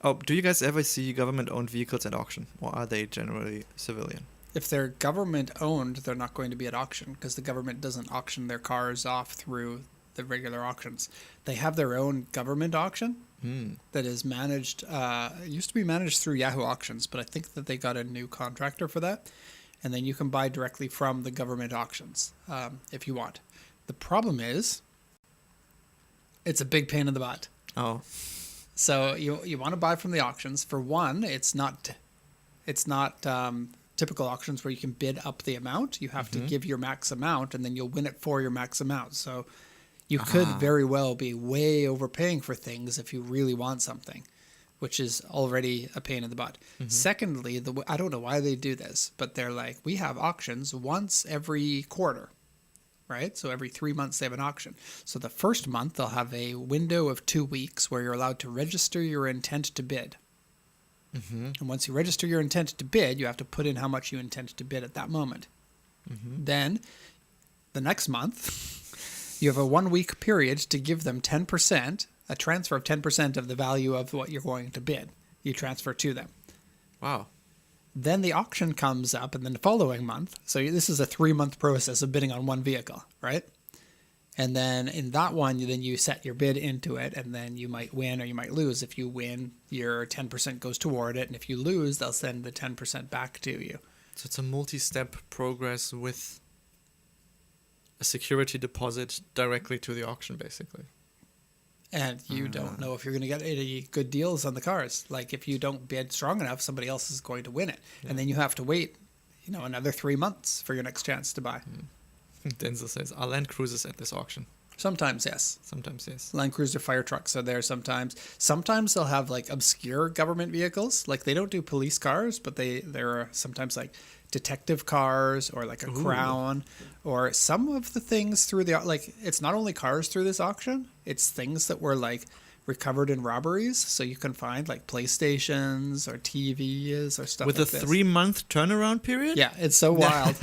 Oh, do you guys ever see government-owned vehicles at auction? Or are they generally civilian? If they're government owned, they're not going to be at auction because the government doesn't auction their cars off through the regular auctions. They have their own government auction that is managed. It used to be managed through Yahoo Auctions, but I think that they got a new contractor for that. And then you can buy directly from the government auctions if you want. The problem is, it's a big pain in the butt. Oh. So you want to buy from the auctions. For one, it's not typical auctions where you can bid up the amount. You have to give your max amount, and then you'll win it for your max amount. So you could very well be way overpaying for things if you really want something, which is already a pain in the butt. Secondly, I don't know why they do this, but they're like, we have auctions once every quarter. Right? So every 3 months they have an auction. So the first month they'll have a window of 2 weeks where you're allowed to register your intent to bid. And once you register your intent to bid, you have to put in how much you intend to bid at that moment. Then the next month, you have a 1 week period to give them 10%, a transfer of 10% of the value of what you're going to bid. You transfer to them. Wow. Then the auction comes up in the following month. So this is a 3-month process of bidding on one vehicle, right? And then in that one, then you set your bid into it, and then you might win or you might lose. If you win, your 10% goes toward it, and if you lose, they'll send the 10% back to you. So it's a multi-step progress with a security deposit directly to the auction, basically. And you don't know if you're going to get any good deals on the cars. Like if you don't bid strong enough, somebody else is going to win it. Yeah. And then you have to wait, another 3 months for your next chance to buy. Denzel says, are Land Cruisers at this auction? Sometimes, yes. Sometimes, yes. Land Cruiser fire trucks are there sometimes. Sometimes they'll have like obscure government vehicles. Like they don't do police cars, but there are sometimes like detective cars or like a Crown or some of the things through it's not only cars through this auction, it's things that were like recovered in robberies. So you can find like PlayStations or TVs or stuff With like a this. 3-month turnaround period? Yeah, it's so wild.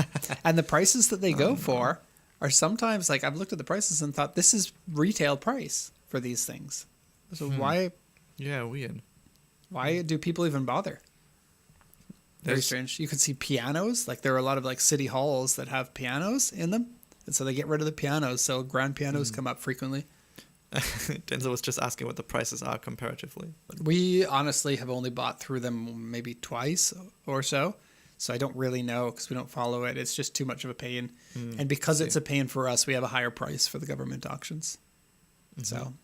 And the prices that they go for are sometimes like I've looked at the prices and thought this is retail price for these things. So why Yeah, weird. do people even bother? Very There's- strange. You could see pianos. Like there are a lot of like city halls that have pianos in them. And so they get rid of the pianos. So grand pianos come up frequently. Denzel was just asking what the prices are comparatively. But We honestly have only bought through them maybe twice or so. So I don't really know because we don't follow it. It's just too much of a pain. And because it's a pain for us, we have a higher price for the government auctions. So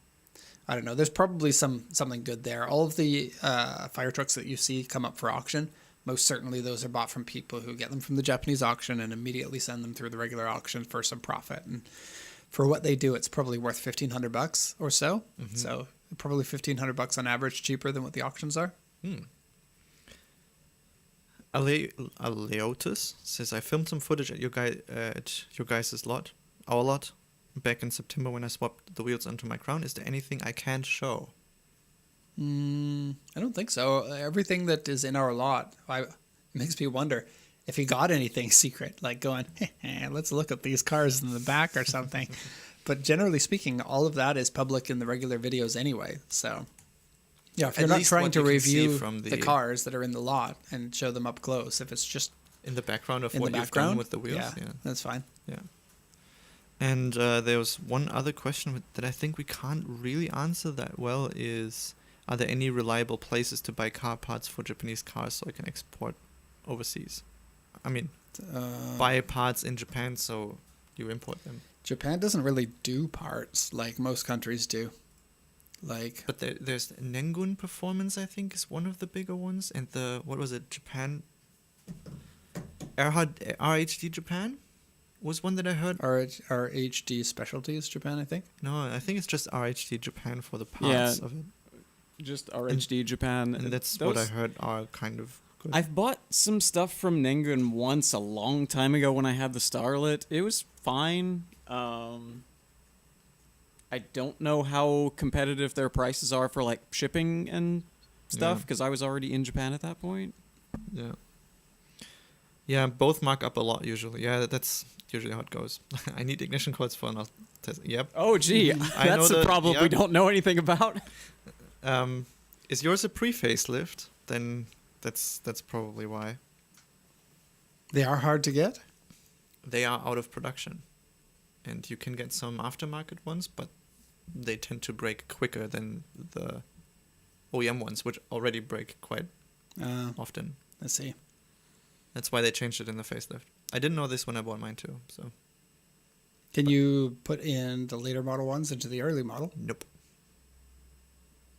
I don't know. There's probably something good there. All of the fire trucks that you see come up for auction, most certainly those are bought from people who get them from the Japanese auction and immediately send them through the regular auction for some profit. And for what they do, it's probably worth $1,500 or so. So probably $1,500 on average, cheaper than what the auctions are. Aleotus says, I filmed some footage at your guys' lot, our lot, back in September when I swapped the wheels onto my Crown. Is there anything I can't show? I don't think so. Everything that is in our lot, it makes me wonder if he got anything secret, like going, hey, let's look at these cars in the back or something. But generally speaking, all of that is public in the regular videos anyway. So Yeah, if At you're not least trying what to you can see review from the cars that are in the lot and show them up close, if it's just in the background of in what the you've done background with the wheels. yeah, Yeah. that's fine. Yeah. And there was one other question that I think we can't really answer that well is, are there any reliable places to buy car parts for Japanese cars so I can export overseas? I mean, buy parts in Japan so you import them. Japan doesn't really do parts like most countries do. Like, But there's Nengun Performance, I think, is one of the bigger ones. And what was it, Japan? RHD Japan was one that I heard. our HD Specialties Japan, I think. No, I think it's just RHD Japan for the Yeah. parts of it. Just RHD Japan. And that's what I heard are kind of good. I've bought some stuff from Nengun once a long time ago when I had the Starlet. It was fine. I don't know how competitive their prices are for like shipping and stuff Yeah. because I was already in Japan at that point. Yeah. Yeah, both mark up a lot usually. Yeah, that's usually how it goes. I need ignition codes for an test. Yep. Oh, gee. I know That's a that- problem we yep. don't know anything about. Is yours a pre-facelift? Then that's probably why. They are hard to get. They are out of production. And you can get some aftermarket ones, but they tend to break quicker than the OEM ones, which already break quite often. Let's see. That's why they changed it in the facelift. I didn't know this when I bought mine too, so Can you put in the later model ones into the early model? nope.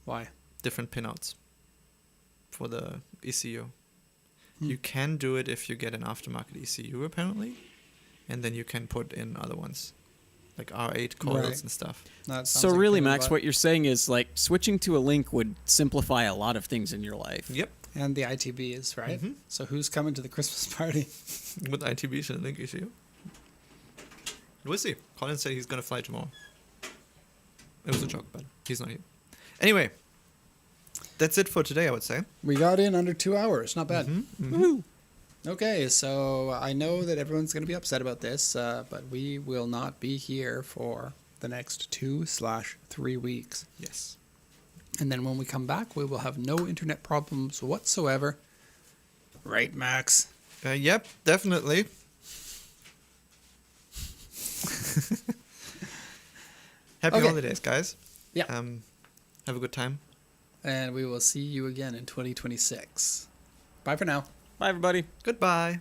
Why? Different pinouts for the ECU. You can do it if you get an aftermarket ECU apparently, and then you can put in other ones, like R8 coils Right. and stuff. That sounds So like really, pain in the Max, butt. what you're saying is like switching to a Link would simplify a lot of things in your life. Yep. And the ITBs, right? Mhm. So who's coming to the Christmas party? With ITB should link ECU. We'll see. Colin said he's gonna fly tomorrow. It was a joke, but he's not here. Anyway, that's it for today, I would say. We got in under 2 hours. Not bad. Woohoo. Okay, so I know that everyone's going to be upset about this, but we will not be here for the next 2/3 weeks. Yes. And then when we come back, we will have no internet problems whatsoever. Right, Max? Yep, definitely. Happy Okay. holidays, guys. Yeah. Have a good time. And we will see you again in 2026. Bye for now. Bye, everybody. Goodbye.